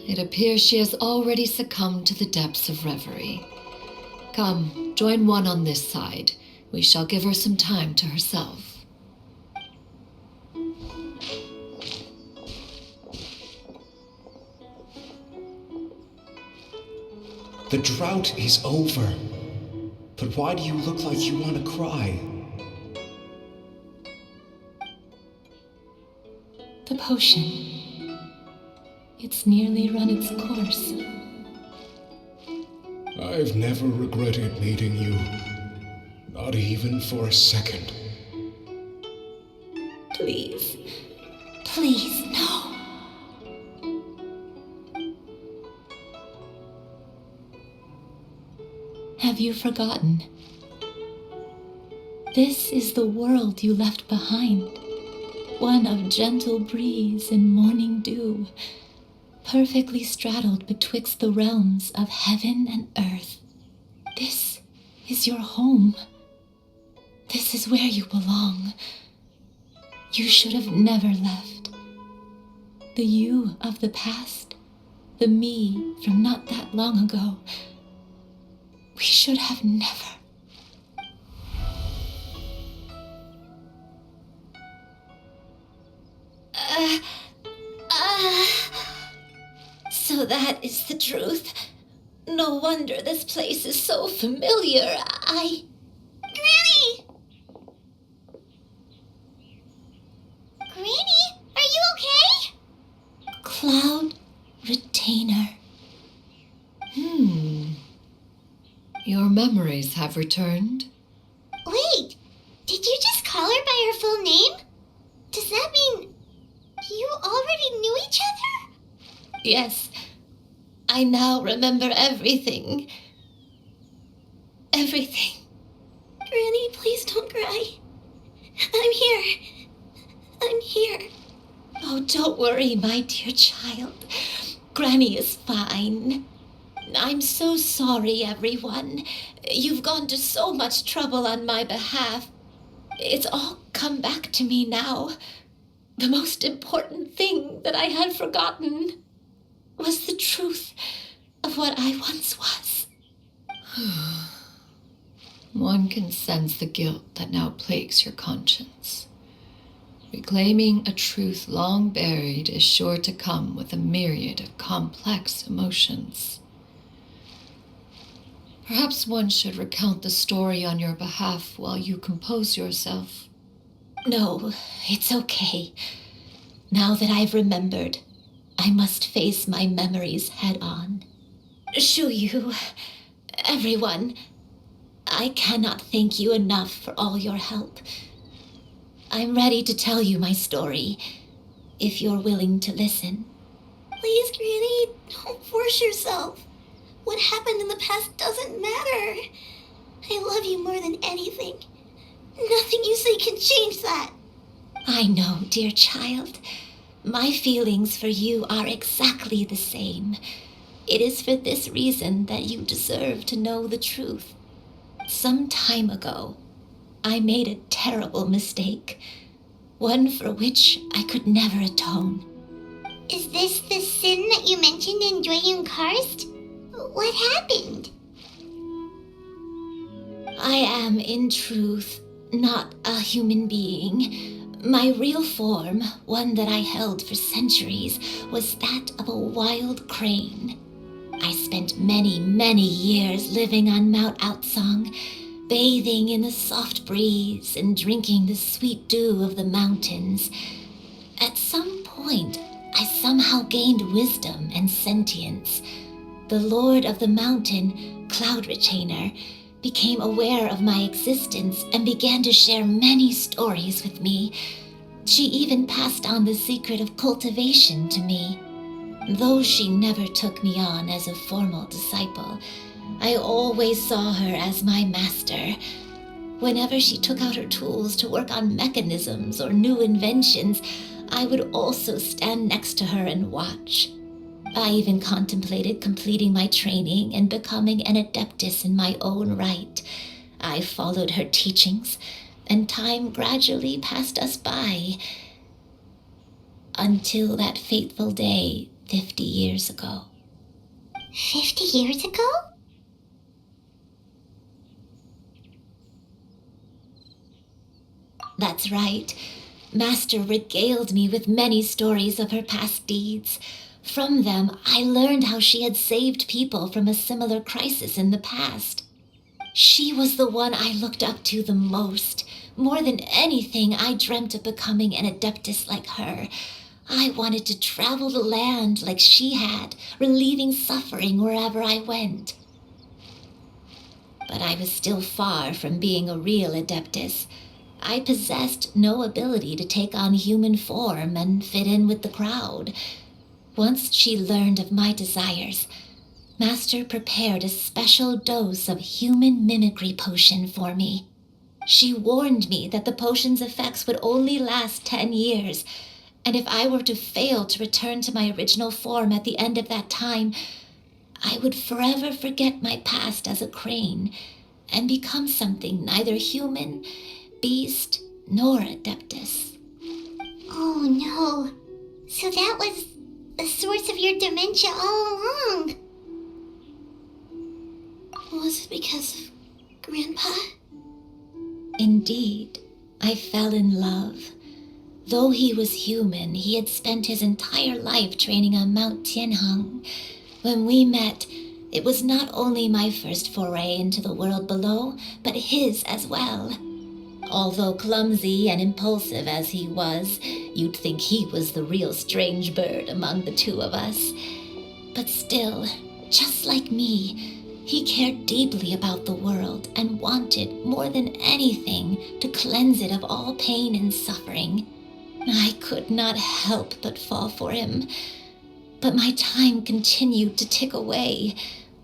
It appears she has already succumbed to the depths of reverie. Come, join one on this side. We shall give her some time to herself. The drought is over. But why do you look like you want to cry? The potion. It's nearly run its course. I've never regretted meeting you. Not even for a second. Please. Please, no. Have you forgotten? This is the world you left behind. One of gentle breeze and morning dew, perfectly straddled betwixt the realms of heaven and earth. This is your home. This is where you belong. You should have never left. The you of the past, the me from not that long ago, we should have never. So that is the truth. No wonder this place is so familiar. Granny! Granny, are you okay? Cloud Retainer. Your memories have returned. Wait, did you just call her by her full name? Does that mean you already knew each other? Yes, I now remember everything. Everything. Granny, please don't cry. I'm here. I'm here. Oh, don't worry, my dear child. Granny is fine. I'm so sorry, everyone. You've gone to so much trouble on my behalf. It's all come back to me now. The most important thing that I had forgotten was the truth of what I once was. One can sense the guilt that now plagues your conscience. Reclaiming a truth long buried is sure to come with a myriad of complex emotions. Perhaps one should recount the story on your behalf while you compose yourself. No, it's okay. Now that I've remembered, I must face my memories head on. Shuyu, everyone, I cannot thank you enough for all your help. I'm ready to tell you my story, if you're willing to listen. Please, Granny, don't force yourself. What happened in the past doesn't matter. I love you more than anything. Nothing you say can change that. I know, dear child. My feelings for you are exactly the same. It is for this reason that you deserve to know the truth. Some time ago, I made a terrible mistake, one for which I could never atone. Is this the sin that you mentioned in Dwayne Karst? What happened? I am, in truth, not a human being. My real form, one that I held for centuries, was that of a wild crane. I spent many, many years living on Mount Outsong, bathing in the soft breeze and drinking the sweet dew of the mountains. At some point, I somehow gained wisdom and sentience. The Lord of the Mountain, Cloud Retainer, became aware of my existence and began to share many stories with me. She even passed on the secret of cultivation to me. Though she never took me on as a formal disciple, I always saw her as my master. Whenever she took out her tools to work on mechanisms or new inventions, I would also stand next to her and watch. I even contemplated completing my training and becoming an adeptus in my own right. I followed her teachings, and time gradually passed us by. Until that fateful day 50 years ago. 50 years ago? That's right. Master regaled me with many stories of her past deeds. From them, I learned how she had saved people from a similar crisis in the past. She was the one I looked up to the most. More than anything, I dreamt of becoming an adeptus like her. I wanted to travel the land like she had, relieving suffering wherever I went. But I was still far from being a real adeptus. I possessed no ability to take on human form and fit in with the crowd. Once she learned of my desires, Master prepared a special dose of human mimicry potion for me. She warned me that the potion's effects would only last 10 years, and if I were to fail to return to my original form at the end of that time, I would forever forget my past as a crane and become something neither human, beast, nor adeptus. Oh no. So that was the source of your dementia all along. Was it because of Grandpa? Indeed, I fell in love. Though he was human, he had spent his entire life training on Mount Tianheng. When we met, it was not only my first foray into the world below, but his as well. Although clumsy and impulsive as he was, you'd think he was the real strange bird among the two of us. But still, just like me, he cared deeply about the world and wanted, more than anything, to cleanse it of all pain and suffering. I could not help but fall for him. But my time continued to tick away.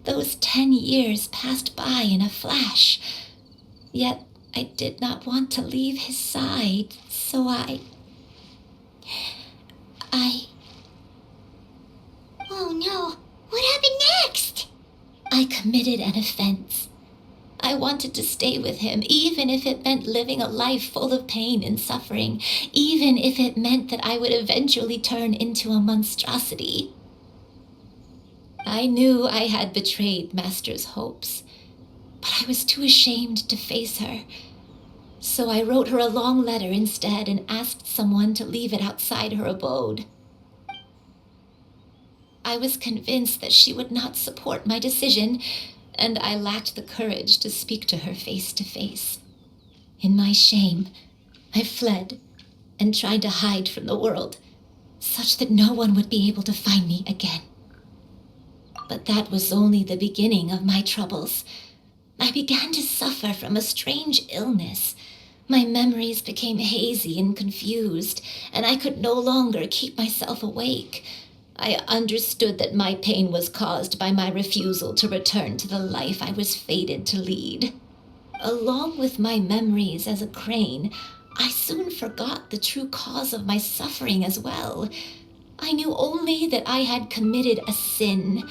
Those 10 years passed by in a flash. Yet I did not want to leave his side, so I... Oh no, what happened next? I committed an offense. I wanted to stay with him, even if it meant living a life full of pain and suffering, even if it meant that I would eventually turn into a monstrosity. I knew I had betrayed Master's hopes, but I was too ashamed to face her. So I wrote her a long letter instead and asked someone to leave it outside her abode. I was convinced that she would not support my decision, and I lacked the courage to speak to her face to face. In my shame, I fled and tried to hide from the world, such that no one would be able to find me again. But that was only the beginning of my troubles. I began to suffer from a strange illness. My memories became hazy and confused, and I could no longer keep myself awake. I understood that my pain was caused by my refusal to return to the life I was fated to lead. Along with my memories as a crane, I soon forgot the true cause of my suffering as well. I knew only that I had committed a sin.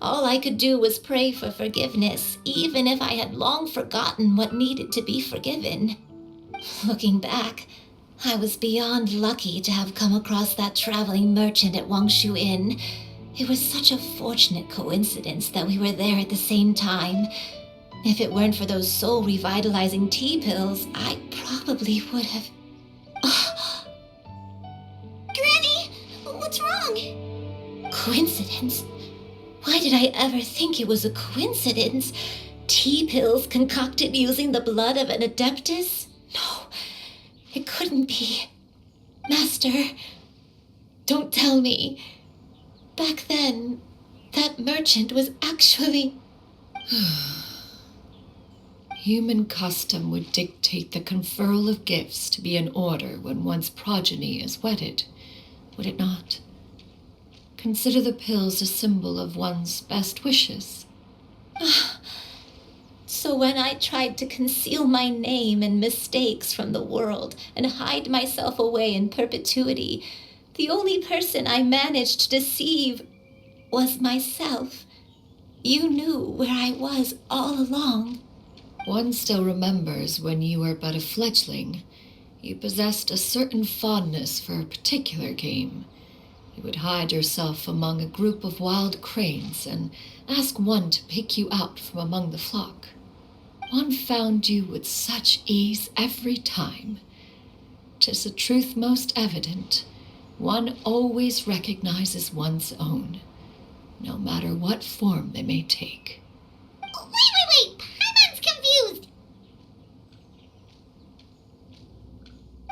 All I could do was pray for forgiveness, even if I had long forgotten what needed to be forgiven. Looking back, I was beyond lucky to have come across that traveling merchant at Wangshu Inn. It was such a fortunate coincidence that we were there at the same time. If it weren't for those soul-revitalizing tea pills, I probably would have... Granny, what's wrong? Coincidence? Why did I ever think it was a coincidence? Tea pills concocted using the blood of an adeptus? No, it couldn't be. Master, don't tell me. Back then, that merchant was actually... Human custom would dictate the conferral of gifts to be in order when one's progeny is wedded, would it not? Consider the pills a symbol of one's best wishes. So when I tried to conceal my name and mistakes from the world and hide myself away in perpetuity, the only person I managed to deceive was myself. You knew where I was all along. One still remembers when you were but a fledgling. You possessed a certain fondness for a particular game. You would hide yourself among a group of wild cranes and ask one to pick you out from among the flock. One found you with such ease every time. 'Tis a truth most evident. One always recognizes one's own, no matter what form they may take. Wait! Paimon's confused!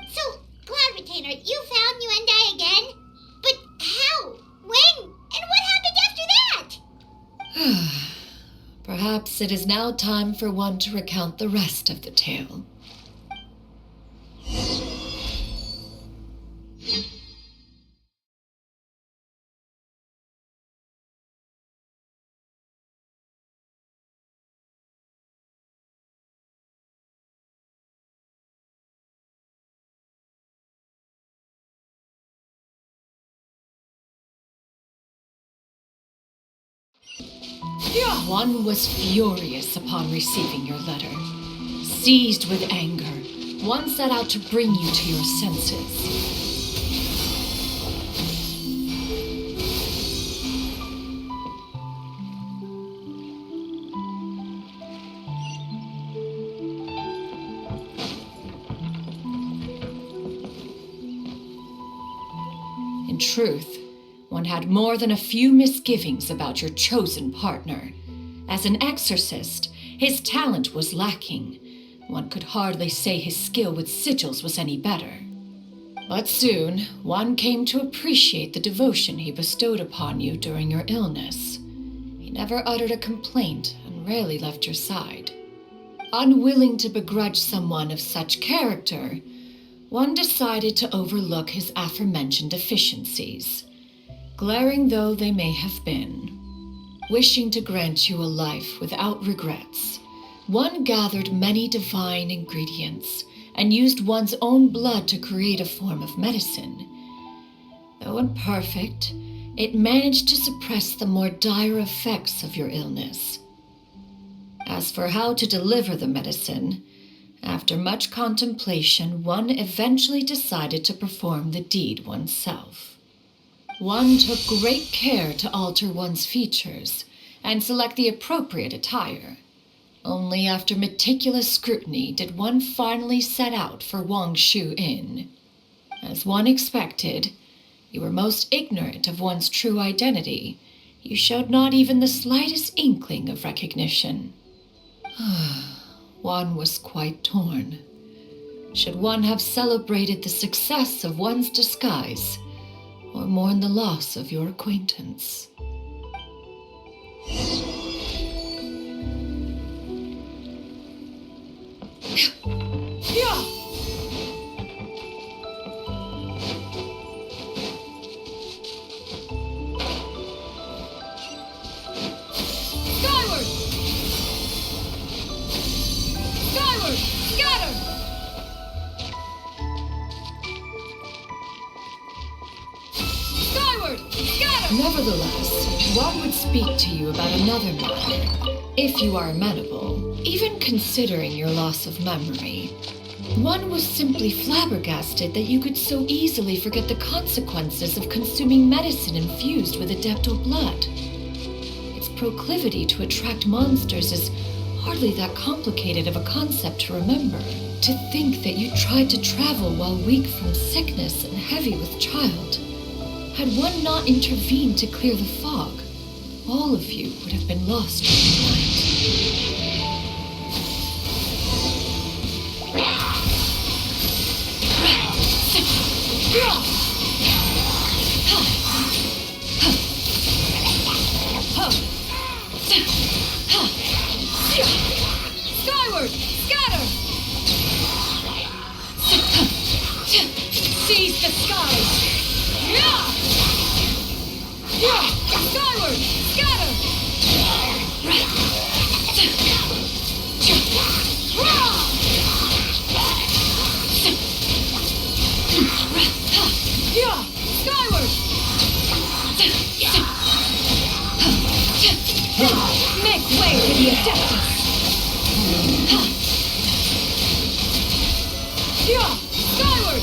So, Cloud Retainer, you found Yuendai again? But how? When? And what happened after that? Perhaps it is now time for one to recount the rest of the tale. One was furious upon receiving your letter. Seized with anger, one set out to bring you to your senses. In truth, one had more than a few misgivings about your chosen partner. As an exorcist, his talent was lacking. One could hardly say his skill with sigils was any better. But soon, one came to appreciate the devotion he bestowed upon you during your illness. He never uttered a complaint and rarely left your side. Unwilling to begrudge someone of such character, one decided to overlook his aforementioned deficiencies, glaring though they may have been. Wishing to grant you a life without regrets, one gathered many divine ingredients and used one's own blood to create a form of medicine. Though imperfect, it managed to suppress the more dire effects of your illness. As for how to deliver the medicine, after much contemplation, one eventually decided to perform the deed oneself. One took great care to alter one's features and select the appropriate attire. Only after meticulous scrutiny did one finally set out for Wangshu Inn. As one expected, you were most ignorant of one's true identity. You showed not even the slightest inkling of recognition. One was quite torn. Should one have celebrated the success of one's disguise, or mourn the loss of your acquaintance. Skyward! Skyward! Scatter! Skyward! Scatter! Nevertheless, one would speak to you about another matter, if you are amenable, even considering your loss of memory. One was simply flabbergasted that you could so easily forget the consequences of consuming medicine infused with adeptal blood. Its proclivity to attract monsters is hardly that complicated of a concept to remember. To think that you tried to travel while weak from sickness and heavy with child. Had one not intervened to clear the fog, all of you would have been lost overnight. Skyward! Scatter! Seize the skies! Skyward! Scatter! Skyward! Make way for the Adeptus! Skyward!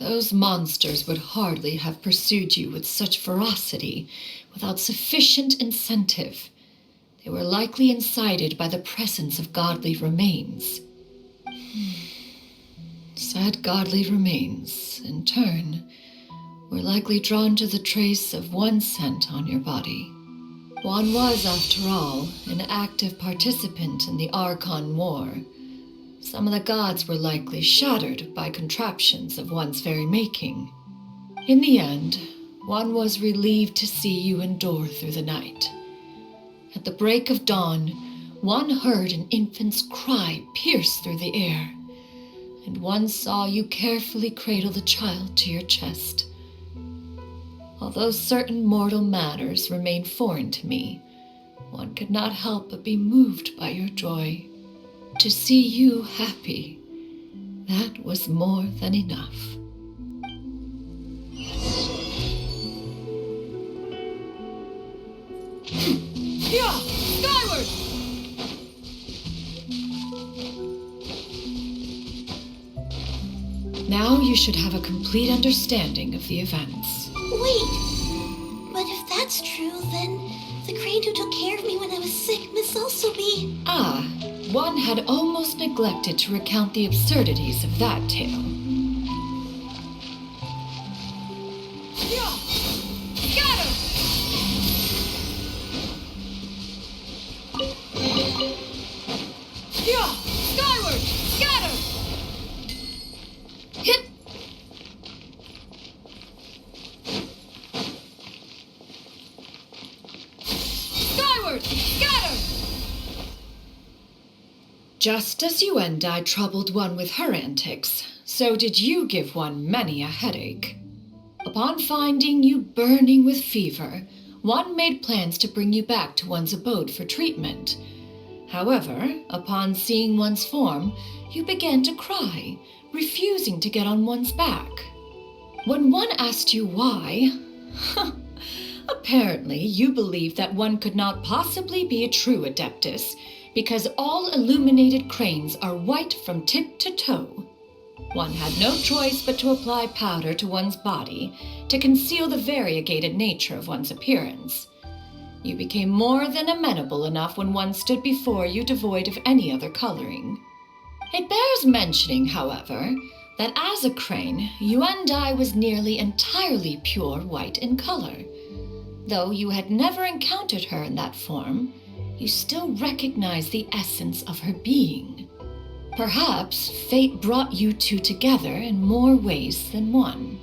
Those monsters would hardly have pursued you with such ferocity without sufficient incentive. They were likely incited by the presence of godly remains. Said godly remains, in turn, were likely drawn to the trace of one scent on your body. One was, after all, an active participant in the Archon War. Some of the gods were likely shattered by contraptions of one's very making. In the end, one was relieved to see you endure through the night. At the break of dawn, one heard an infant's cry pierce through the air, and one saw you carefully cradle the child to your chest. Although certain mortal matters remain foreign to me, one could not help but be moved by your joy. To see you happy, that was more than enough. Skyward! Now you should have a complete understanding of the events. Wait, but if that's true, then the crane who took care of me when I was sick must also be... Ah, one had almost neglected to recount the absurdities of that tale. Scatter! Skyward! Scatter! Hit! Skyward! Scatter! Just as you and I troubled one with her antics, so did you give one many a headache. Upon finding you burning with fever, one made plans to bring you back to one's abode for treatment. However, upon seeing one's form, you began to cry, refusing to get on one's back. When one asked you why, apparently you believed that one could not possibly be a true Adeptus, because all illuminated cranes are white from tip to toe. One had no choice but to apply powder to one's body to conceal the variegated nature of one's appearance. You became more than amenable enough when one stood before you devoid of any other coloring. It bears mentioning, however, that as a crane, you and I was nearly entirely pure white in color. Though you had never encountered her in that form, you still recognize the essence of her being. Perhaps fate brought you two together in more ways than one.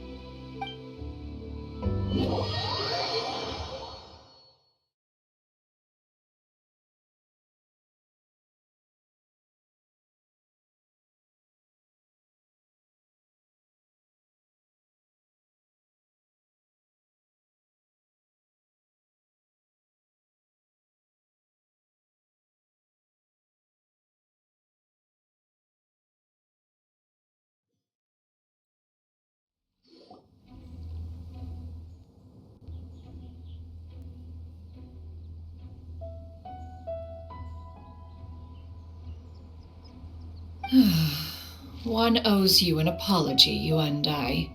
One owes you an apology, Yuan Dai.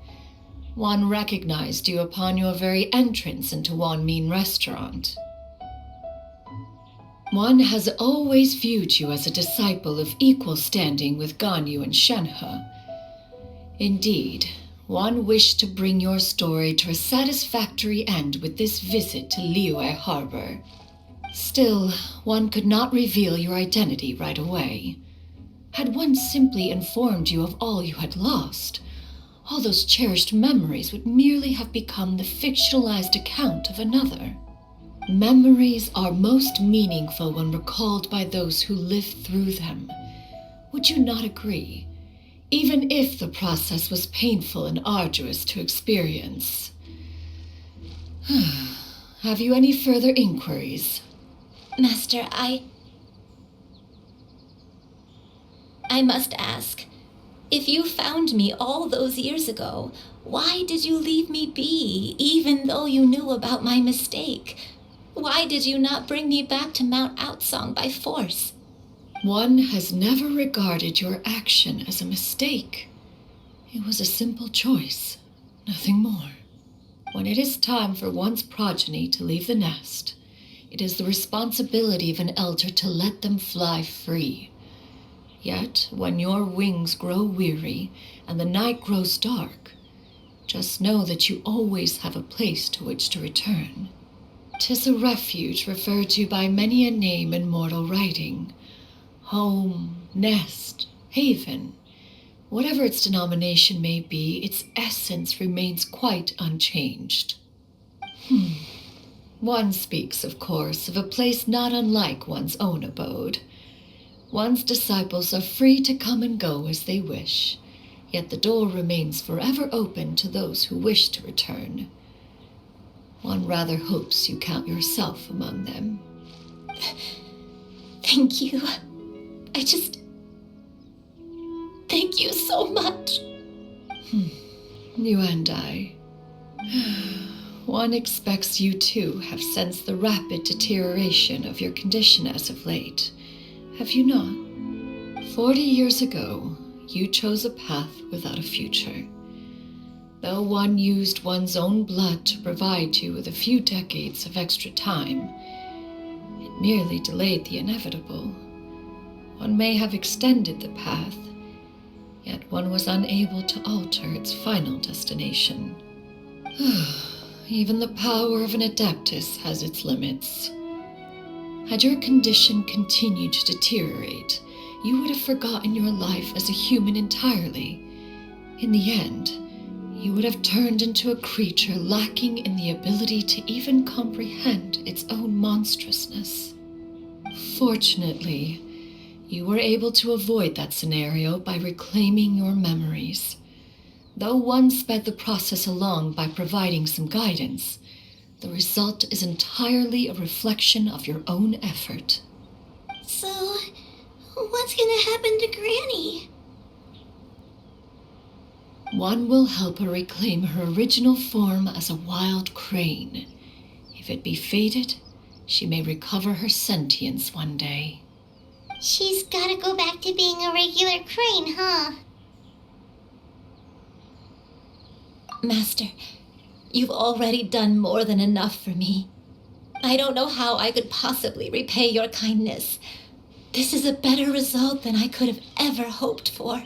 One recognized you upon your very entrance into Wanmin restaurant. One has always viewed you as a disciple of equal standing with Ganyu and Shenhe. Indeed, one wished to bring your story to a satisfactory end with this visit to Liyue Harbor. Still, one could not reveal your identity right away. Had one simply informed you of all you had lost, all those cherished memories would merely have become the fictionalized account of another. Memories are most meaningful when recalled by those who lived through them. Would you not agree? Even if the process was painful and arduous to experience. Have you any further inquiries? Master, I must ask, if you found me all those years ago, why did you leave me be, even though you knew about my mistake? Why did you not bring me back to Mount Outsong by force? One has never regarded your action as a mistake. It was a simple choice, nothing more. When it is time for one's progeny to leave the nest, it is the responsibility of an elder to let them fly free. Yet, when your wings grow weary and the night grows dark, just know that you always have a place to which to return. 'Tis a refuge referred to by many a name in mortal writing. Home, nest, haven. Whatever its denomination may be, its essence remains quite unchanged. One speaks, of course, of a place not unlike one's own abode. One's disciples are free to come and go as they wish, yet the door remains forever open to those who wish to return. One rather hopes you count yourself among them. Thank you. Thank you so much. You and I. One expects you too have sensed the rapid deterioration of your condition as of late. Have you not? 40 years ago, you chose a path without a future. Though one used one's own blood to provide you with a few decades of extra time, it merely delayed the inevitable. One may have extended the path, yet one was unable to alter its final destination. Even the power of an adeptus has its limits. Had your condition continued to deteriorate, you would have forgotten your life as a human entirely. In the end, you would have turned into a creature lacking in the ability to even comprehend its own monstrousness. Fortunately, you were able to avoid that scenario by reclaiming your memories. Though one sped the process along by providing some guidance, the result is entirely a reflection of your own effort. So, what's gonna happen to Granny? One will help her reclaim her original form as a wild crane. If it be fated, she may recover her sentience one day. She's gotta go back to being a regular crane, huh? Master, you've already done more than enough for me. I don't know how I could possibly repay your kindness. This is a better result than I could have ever hoped for.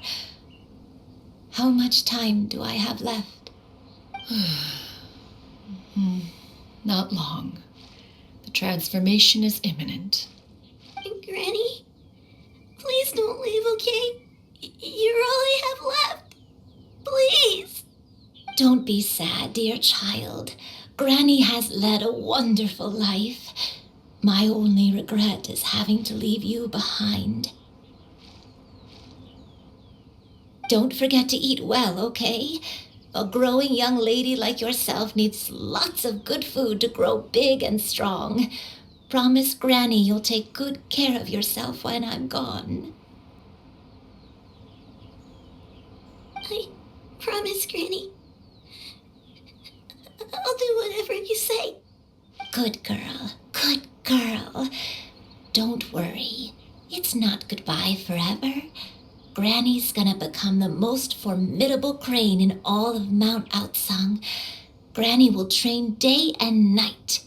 How much time do I have left? Not long. The transformation is imminent. Granny? Please don't leave, okay? You're all I have left. Please. Don't be sad, dear child. Granny has led a wonderful life. My only regret is having to leave you behind. Don't forget to eat well, okay? A growing young lady like yourself needs lots of good food to grow big and strong. Promise Granny you'll take good care of yourself when I'm gone. I promise, Granny. I'll do whatever you say. Good girl, good girl. Don't worry. It's not goodbye forever. Granny's gonna become the most formidable crane in all of Mount Outsung. Granny will train day and night.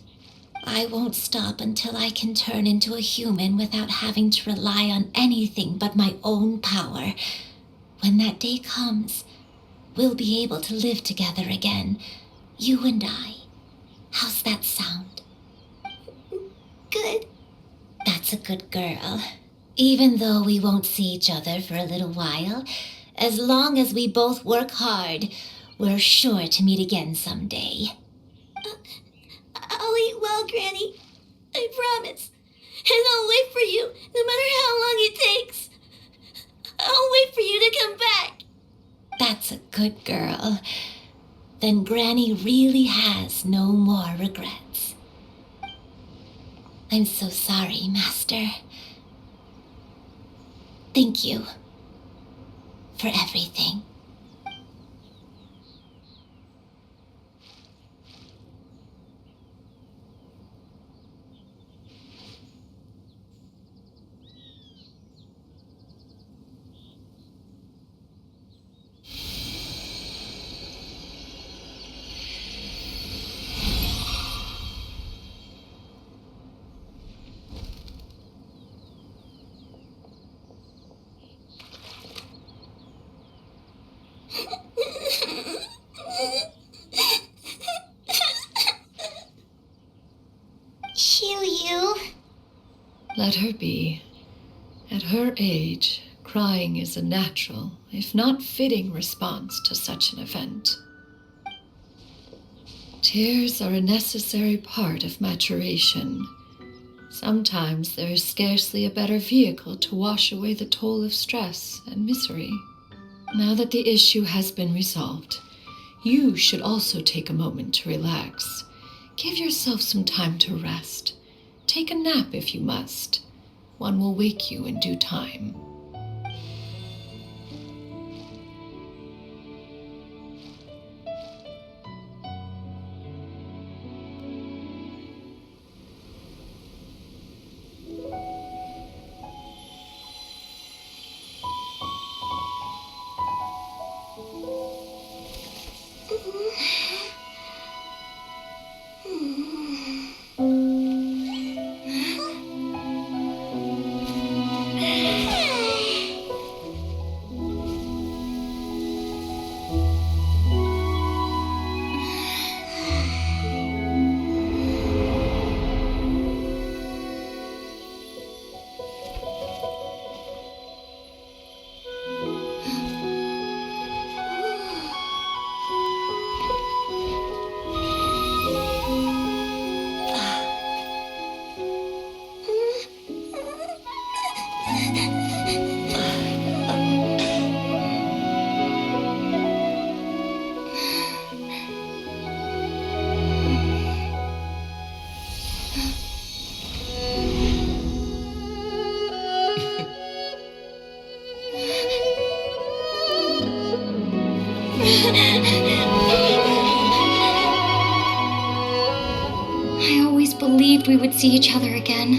I won't stop until I can turn into a human without having to rely on anything but my own power. When that day comes, we'll be able to live together again, you and I. How's that sound? Good. That's a good girl. Even though we won't see each other for a little while, as long as we both work hard, we're sure to meet again someday. I'll eat well, Granny. I promise. And I'll wait for you, no matter how long it takes. I'll wait for you to come back. That's a good girl. Then Granny really has no more regrets. I'm so sorry, Master. Thank you for everything. Shiryu. Let her be. At her age, crying is a natural, if not fitting, response to such an event. Tears are a necessary part of maturation. Sometimes there is scarcely a better vehicle to wash away the toll of stress and misery. Now that the issue has been resolved, you should also take a moment to relax. Give yourself some time to rest. Take a nap if you must. One will wake you in due time. I always believed we would see each other again,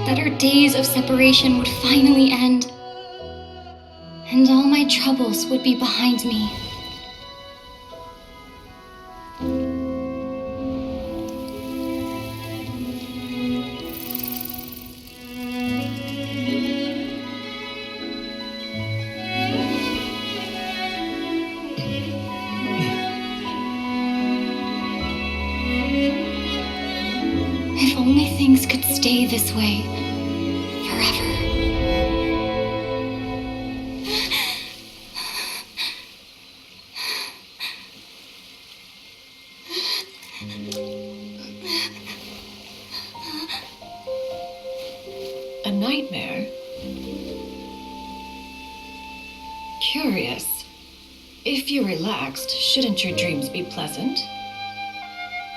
that our days of separation would finally end, and all my troubles would be behind me. If only things could stay this way forever. A nightmare? Curious. If you're relaxed, shouldn't your dreams be pleasant?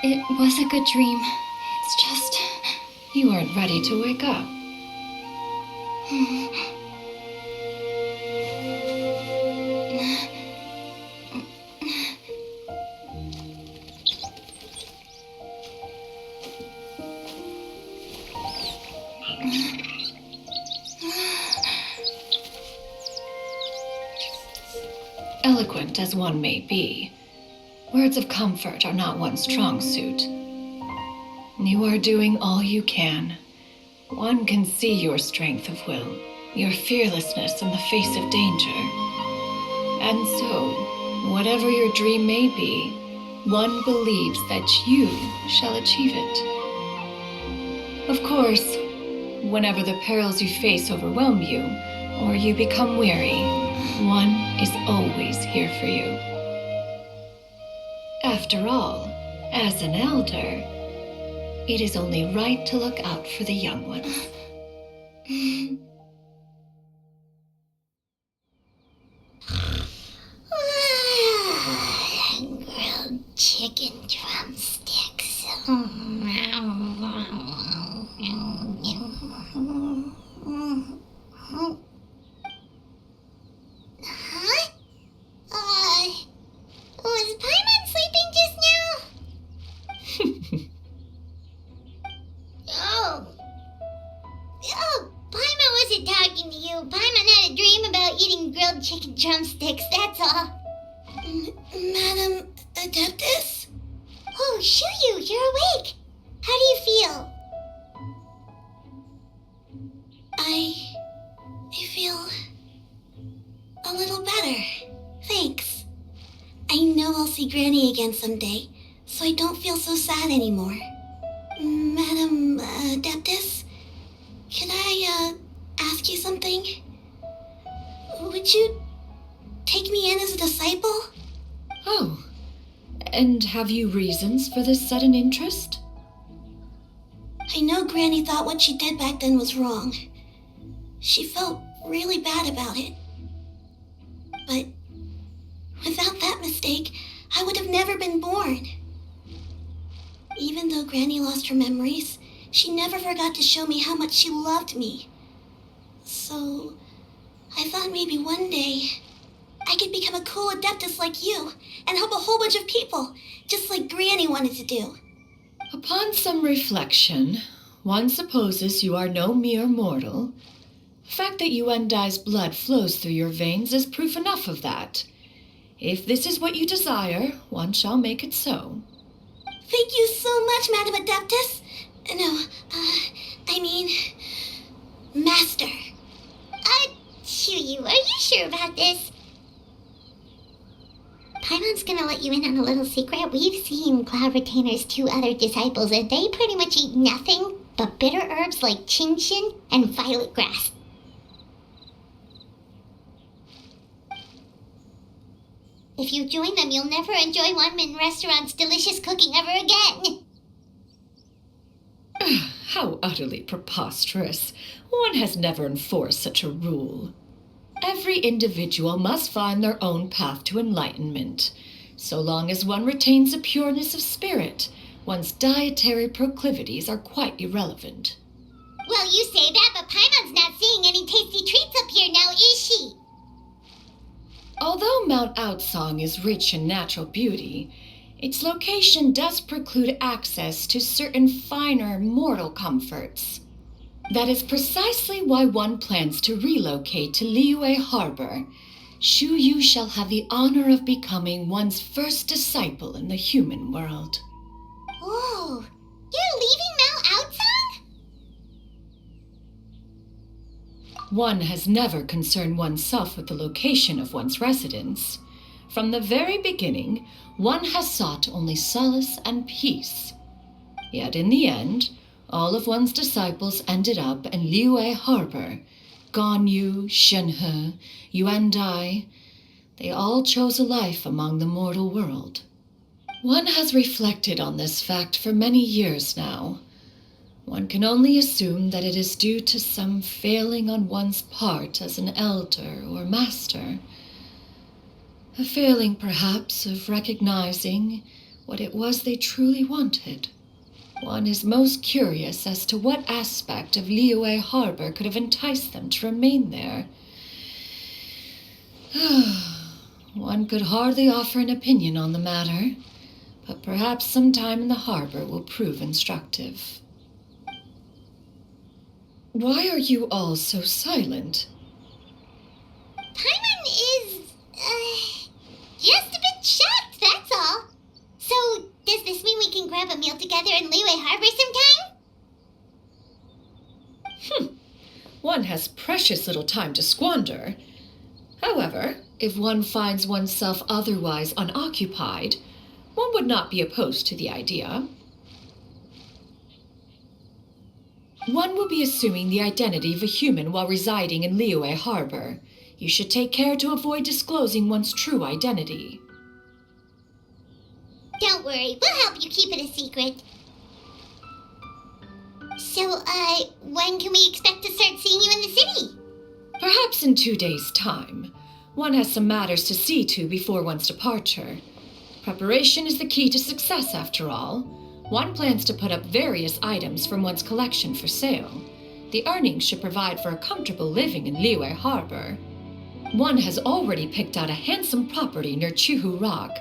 It was a good dream. It's just. You aren't ready to wake up. Eloquent as one may be, words of comfort are not one's strong suit. You are doing all you can. One can see your strength of will, your fearlessness in the face of danger. And so, whatever your dream may be, one believes that you shall achieve it. Of course, whenever the perils you face overwhelm you, or you become weary, one is always here for you. After all, as an elder, it is only right to look out for the young ones. Grilled chicken drumsticks. Huh? Was Paimon sleeping just now? Oh, Paimon wasn't talking to you. Paimon had a dream about eating grilled chicken drumsticks, that's all. Madam Adeptus? Oh, Shuyu, you're awake. How do you feel? I feel a little better. Thanks. I know I'll see Granny again someday, so I don't feel so sad anymore. Madam Adeptus, can I ask you something? Would you take me in as a disciple? Oh, and have you reasons for this sudden interest? I know Granny thought what she did back then was wrong. She felt really bad about it. But without that mistake, I would have never been born. Even though Granny lost her memories, she never forgot to show me how much she loved me. So, I thought maybe one day I could become a cool Adeptus like you and help a whole bunch of people, just like Granny wanted to do. Upon some reflection, one supposes you are no mere mortal. The fact that Yuendai's blood flows through your veins is proof enough of that. If this is what you desire, one shall make it so. Thank you so much, Madam Adeptus. No, I mean, Master. Shuyu, are you sure about this? Paimon's gonna let you in on a little secret. We've seen Cloud Retainer's 2 other disciples, and they pretty much eat nothing but bitter herbs like genshin and violet grass. If you join them, you'll never enjoy One-Man Restaurant's delicious cooking ever again. How utterly preposterous. One has never enforced such a rule. Every individual must find their own path to enlightenment. So long as one retains a pureness of spirit, one's dietary proclivities are quite irrelevant. Well, you say that, but Paimon's not seeing any tasty treats up here now, is she? Although Mount Outsong is rich in natural beauty, its location does preclude access to certain finer mortal comforts. That is precisely why one plans to relocate to Liyue Harbor. Shuyu shall have the honor of becoming one's first disciple in the human world. Whoa, you're leaving Mount Outsong? One has never concerned oneself with the location of one's residence. From the very beginning, one has sought only solace and peace. Yet in the end, all of one's disciples ended up in Liyue Harbor. Ganyu, Shenhe, Yuendai, they all chose a life among the mortal world. One has reflected on this fact for many years now. One can only assume that it is due to some failing on one's part as an elder or master. A failing, perhaps, of recognizing what it was they truly wanted. One is most curious as to what aspect of Liyue Harbor could have enticed them to remain there. One could hardly offer an opinion on the matter, but perhaps some time in the harbor will prove instructive. Why are you all so silent? Paimon is, just a bit shocked, that's all. So, does this mean we can grab a meal together in Liyue Harbor sometime? One has precious little time to squander. However, if one finds oneself otherwise unoccupied, one would not be opposed to the idea. One will be assuming the identity of a human while residing in Liyue Harbor. You should take care to avoid disclosing one's true identity. Don't worry, we'll help you keep it a secret. So, when can we expect to start seeing you in the city? Perhaps in 2 days' time. One has some matters to see to before one's departure. Preparation is the key to success, after all. One plans to put up various items from one's collection for sale. The earnings should provide for a comfortable living in Liyue Harbor. One has already picked out a handsome property near Chuhu Rock.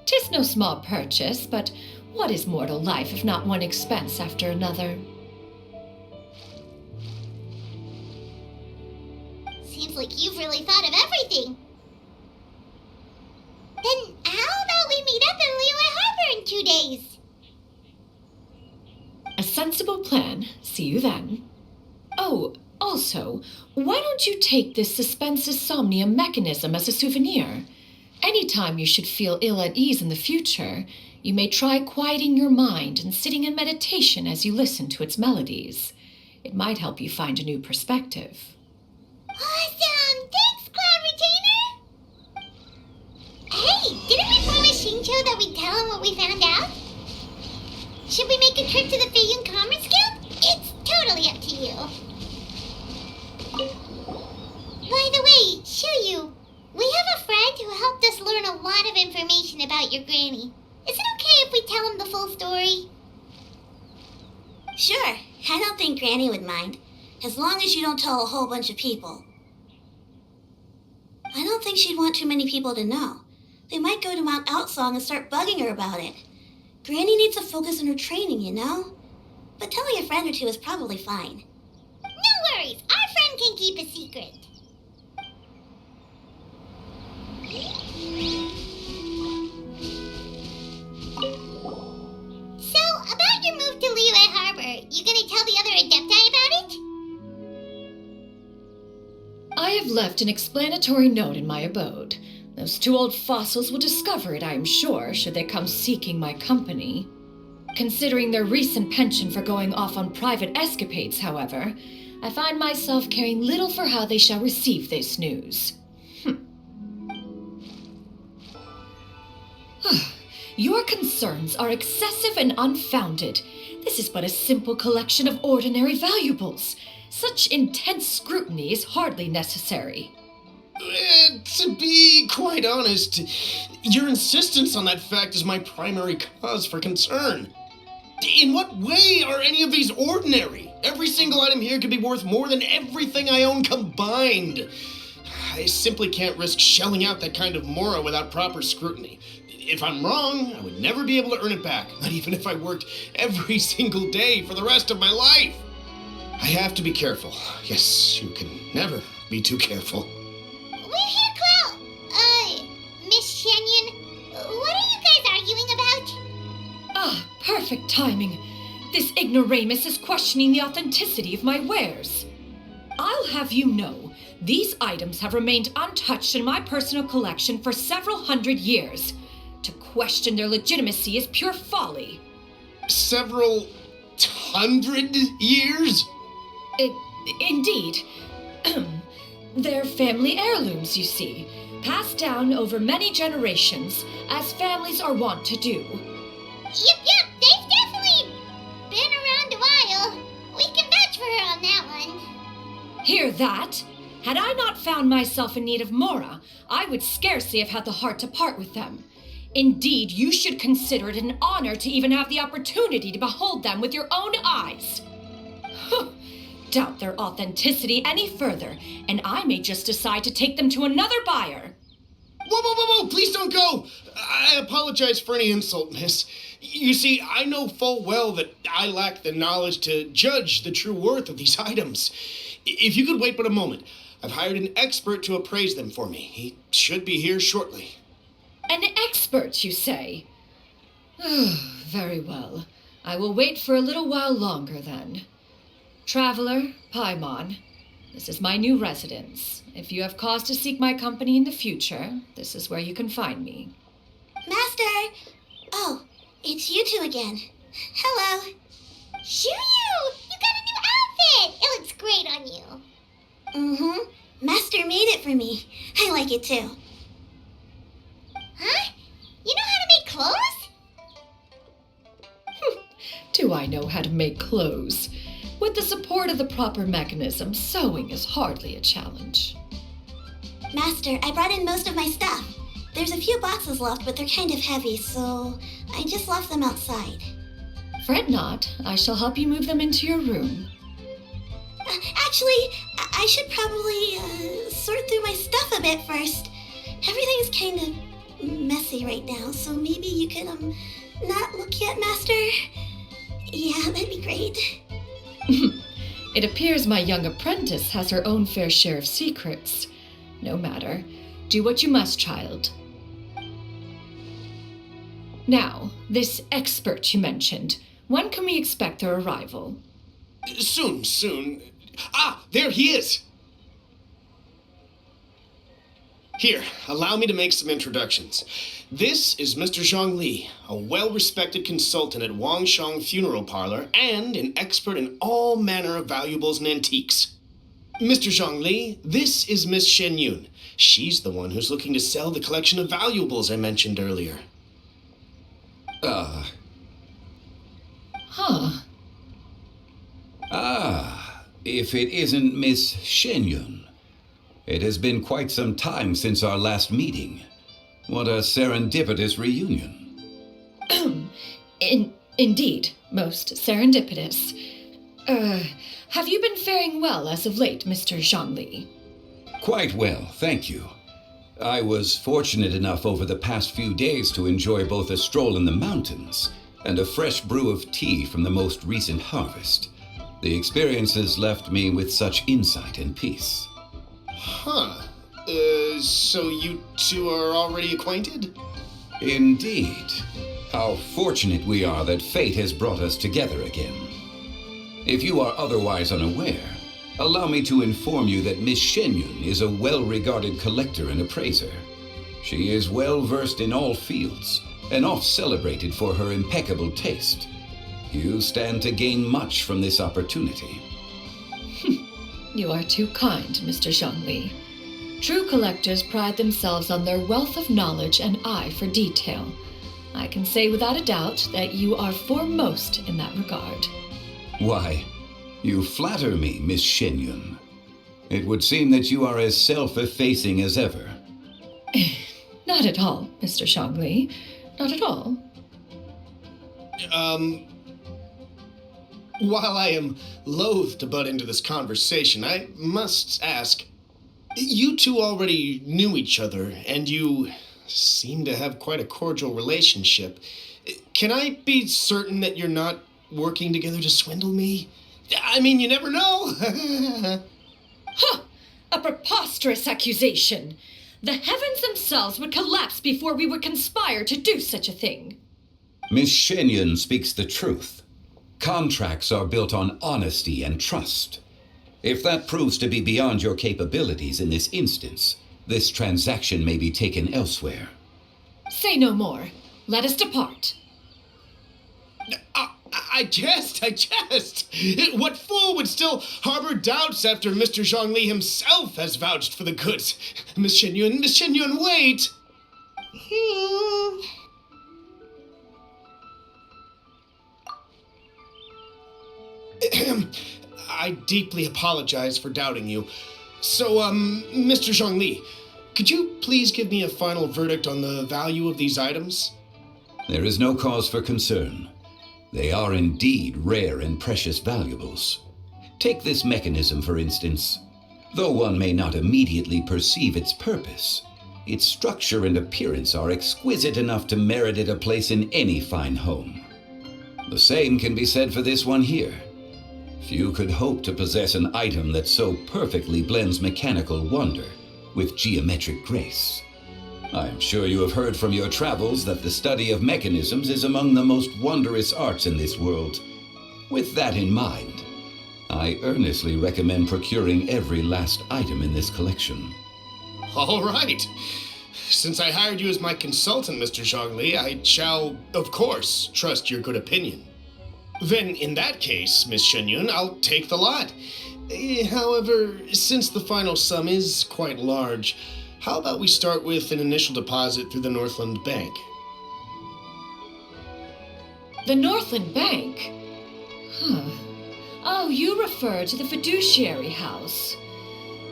'Tis no small purchase, but what is mortal life if not one expense after another? Seems like you've really thought of everything. Then how about we meet up in Liyue Harbor in 2 days? A sensible plan. See you then. Oh, also, why don't you take this suspense insomnia mechanism as a souvenir? Anytime you should feel ill at ease in the future, you may try quieting your mind and sitting in meditation as you listen to its melodies. It might help you find a new perspective. Awesome! Thanks, Cloud Retainer! Hey, didn't we promise Shincho that we'd tell him what we found out? Should we make a trip to the Feiyun Commerce Guild? It's totally up to you. By the way, Shuyu, we have a friend who helped us learn a lot of information about your granny. Is it okay if we tell him the full story? Sure, I don't think Granny would mind, as long as you don't tell a whole bunch of people. I don't think she'd want too many people to know. They might go to Mount Outsong and start bugging her about it. Granny needs to focus on her training, you know? But telling a friend or two is probably fine. No worries, our friend can keep a secret. So, about your move to Liyue Harbor, you gonna tell the other Adepti about it? I have left an explanatory note in my abode. Those 2 old fossils will discover it, I am sure, should they come seeking my company. Considering their recent penchant for going off on private escapades, however, I find myself caring little for how they shall receive this news. Your concerns are excessive and unfounded. This is but a simple collection of ordinary valuables. Such intense scrutiny is hardly necessary. To be quite honest, your insistence on that fact is my primary cause for concern. In what way are any of these ordinary? Every single item here could be worth more than everything I own combined. I simply can't risk shelling out that kind of mora without proper scrutiny. If I'm wrong, I would never be able to earn it back, not even if I worked every single day for the rest of my life. I have to be careful. Yes, you can never be too careful. We're here, Cloud. Miss Shenyan, what are you guys arguing about? Ah, perfect timing. This ignoramus is questioning the authenticity of my wares. I'll have you know, these items have remained untouched in my personal collection for several hundred years. To question their legitimacy is pure folly. Several hundred years? Indeed. They're family heirlooms, you see. passed down over many generations, as families are wont to do. Yep, they've definitely been around a while. We can vouch for her on that one. Hear that? Had I not found myself in need of Mora, I would scarcely have had the heart to part with them. Indeed, you should consider it an honor to even have the opportunity to behold them with your own eyes. Doubt their authenticity any further, and I may just decide to take them to another buyer. Whoa, please don't go! I apologize for any insult, miss. You see, I know full well that I lack the knowledge to judge the true worth of these items. If you could wait but a moment, I've hired an expert to appraise them for me. He should be here shortly. An expert, you say? Very well. I will wait for a little while longer, then. Traveler, Paimon, this is my new residence. If you have cause to seek my company in the future, this is where you can find me. Master! Oh, it's you two again. Hello. Shoo you! You got a new outfit! It looks great on you. Mm-hmm. Master made it for me. I like it too. Huh? You know how to make clothes? Do I know how to make clothes? With the support of the proper mechanism, sewing is hardly a challenge. Master, I brought in most of my stuff. There's a few boxes left, but they're kind of heavy, so I just left them outside. Fret not. I shall help you move them into your room. Actually, I should probably sort through my stuff a bit first. Everything's kind of messy right now, so maybe you could not look yet, Master? Yeah, that'd be great. It appears my young apprentice has her own fair share of secrets. No matter. Do what you must, child. Now, this expert you mentioned, when can we expect their arrival? Soon. Ah, there he is! Here, allow me to make some introductions. This is Mr. Zhongli, a well-respected consultant at Wangshang Funeral Parlor and an expert in all manner of valuables and antiques. Mr. Zhongli, this is Miss Shen Yun. She's the one who's looking to sell the collection of valuables I mentioned earlier. If it isn't Miss Shenyun. It has been quite some time since our last meeting. What a serendipitous reunion. Indeed, most serendipitous. Have you been faring well as of late, Mr. Zhongli? Quite well, thank you. I was fortunate enough over the past few days to enjoy both a stroll in the mountains and a fresh brew of tea from the most recent harvest. The experiences left me with such insight and peace. Huh. So you two are already acquainted? Indeed. How fortunate we are that fate has brought us together again. If you are otherwise unaware, allow me to inform you that Miss Shenyun is a well-regarded collector and appraiser. She is well-versed in all fields, and oft-celebrated for her impeccable taste. You stand to gain much from this opportunity. You are too kind, Mr. Zhongli. True collectors pride themselves on their wealth of knowledge and eye for detail. I can say without a doubt that you are foremost in that regard. Why, you flatter me, Miss Shenyun. It would seem that you are as self-effacing as ever. Not at all, Mr. Zhongli. Not at all. While I am loath to butt into this conversation, I must ask, you two already knew each other, and you seem to have quite a cordial relationship. Can I be certain that you're not working together to swindle me? I mean, you never know. Ha! A preposterous accusation. The heavens themselves would collapse before we would conspire to do such a thing. Miss Shenyun speaks the truth. Contracts are built on honesty and trust. If that proves to be beyond your capabilities in this instance, this transaction may be taken elsewhere. Say no more. Let us depart. I I jest. What fool would still harbor doubts after Mr. Zhongli himself has vouched for the goods? Miss Xinyun, wait! I deeply apologize for doubting you. So, Mr. Zhongli, could you please give me a final verdict on the value of these items? There is no cause for concern. They are indeed rare and precious valuables. Take this mechanism, for instance. Though one may not immediately perceive its purpose, its structure and appearance are exquisite enough to merit it a place in any fine home. The same can be said for this one here. Few could hope to possess an item that so perfectly blends mechanical wonder with geometric grace. I am sure you have heard from your travels that the study of mechanisms is among the most wondrous arts in this world. With that in mind, I earnestly recommend procuring every last item in this collection. All right. Since I hired you as my consultant, Mr. Zhongli, I shall, of course, trust your good opinion. Then, in that case, Miss Xinyun, I'll take the lot. However, since the final sum is quite large, how about we start with an initial deposit through the Northland Bank? The Northland Bank? Huh. Oh, you refer to the fiduciary house.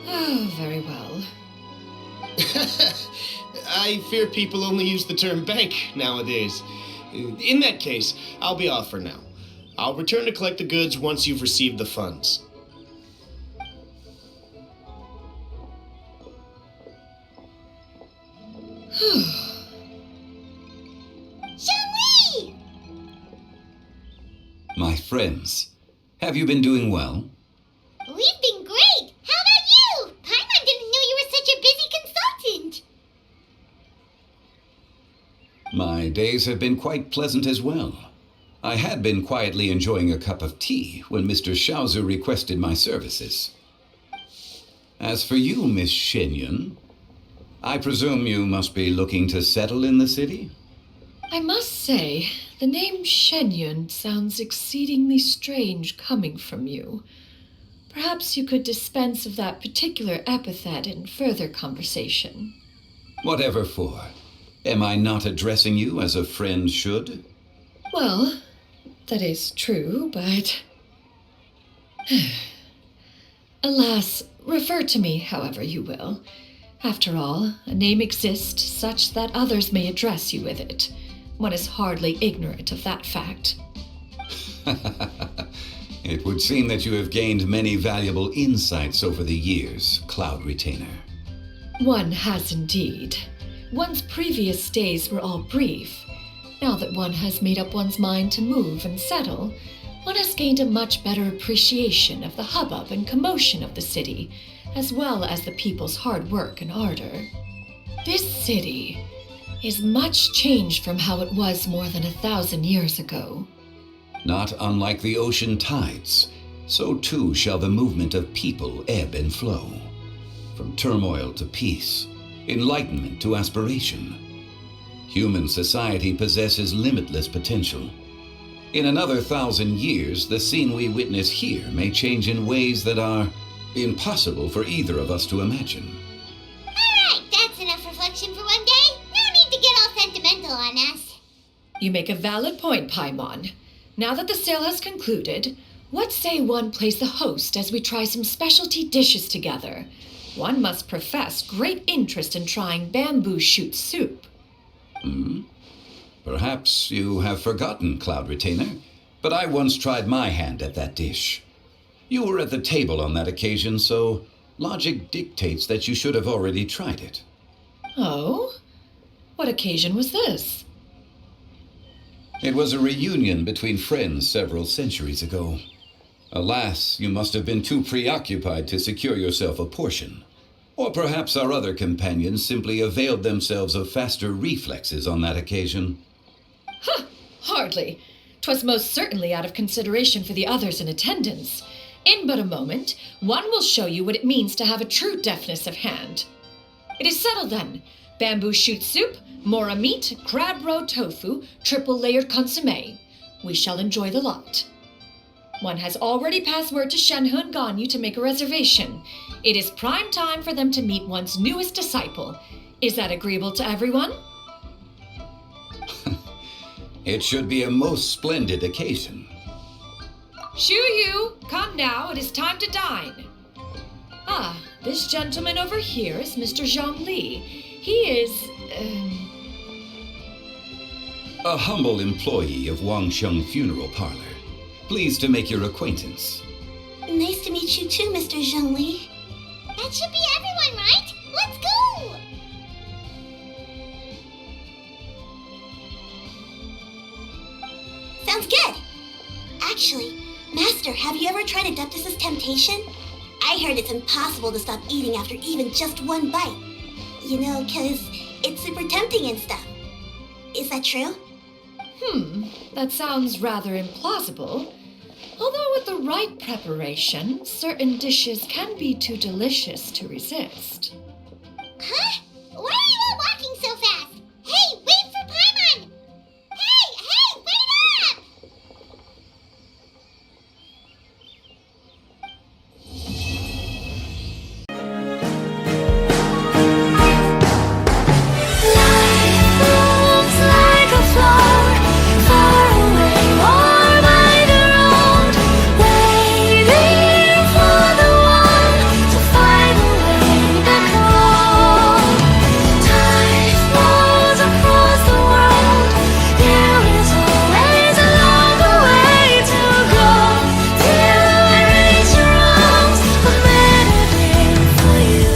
Oh, very well. I fear people only use the term bank nowadays. In that case, I'll be off for now. I'll return to collect the goods once you've received the funds. Zhongli! My friends, have you been doing well? We've been great! How about you? Paimon didn't know you were such a busy consultant! My days have been quite pleasant as well. I had been quietly enjoying a cup of tea when Mr. Xiaozu requested my services. As for you, Miss Xinyun, I presume you must be looking to settle in the city? I must say, the name Shenyun sounds exceedingly strange coming from you. Perhaps you could dispense of that particular epithet in further conversation. Whatever for. Am I not addressing you as a friend should? Well, that is true, but... Alas, refer to me however you will. After all, a name exists such that others may address you with it. One is hardly ignorant of that fact. It would seem that you have gained many valuable insights over the years, Cloud Retainer. One has indeed. One's previous days were all brief. Now that one has made up one's mind to move and settle, one has gained a much better appreciation of the hubbub and commotion of the city, as well as the people's hard work and ardor. This city is much changed from how it was more than 1,000 years ago. Not unlike the ocean tides, so too shall the movement of people ebb and flow. From turmoil to peace, enlightenment to aspiration. Human society possesses limitless potential. In another 1,000 years, the scene we witness here may change in ways that are impossible for either of us to imagine. Alright, that's enough reflection for one day. No need to get all sentimental on us. You make a valid point, Paimon. Now that the sale has concluded, what say one plays the host as we try some specialty dishes together? One must profess great interest in trying bamboo shoot soup. Perhaps you have forgotten, Cloud Retainer, but I once tried my hand at that dish. You were at the table on that occasion, so logic dictates that you should have already tried it. Oh? What occasion was this? It was a reunion between friends several centuries ago. Alas, you must have been too preoccupied to secure yourself a portion. Or perhaps our other companions simply availed themselves of faster reflexes on that occasion. Hardly. 'Twas most certainly out of consideration for the others in attendance. In but a moment, one will show you what it means to have a true deftness of hand. It is settled then. Bamboo shoot soup, mora meat, crab roe tofu, triple layered consommé. we shall enjoy the lot. One has already passed word to Shenhe and Ganyu to make a reservation. It is prime time for them to meet one's newest disciple. Is that agreeable to everyone? It should be a most splendid occasion. Shu Yu, come now, it is time to dine. Ah, this gentleman over here is Mr. Zhang Li. He is, A humble employee of Wangsheng Funeral Parlor. Pleased to make your acquaintance. Nice to meet you too, Mr. Zhongli. That should be everyone, right? Let's go! Sounds good. Actually, Master, have you ever tried Adeptus' temptation? I heard it's impossible to stop eating after even just one bite. You know, 'cause it's super tempting and stuff. Is that true? That sounds rather implausible. Although with the right preparation, certain dishes can be too delicious to resist. Huh? Why are you all walking so fast? Hey, wait for Paimon! Hey, wait up! Moves like a flower, far away or by the road, waiting for the one to find a way back home. Time flows across the world, there is always a longer way to go, till I reach your arms, a better day for you.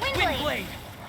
Windblade!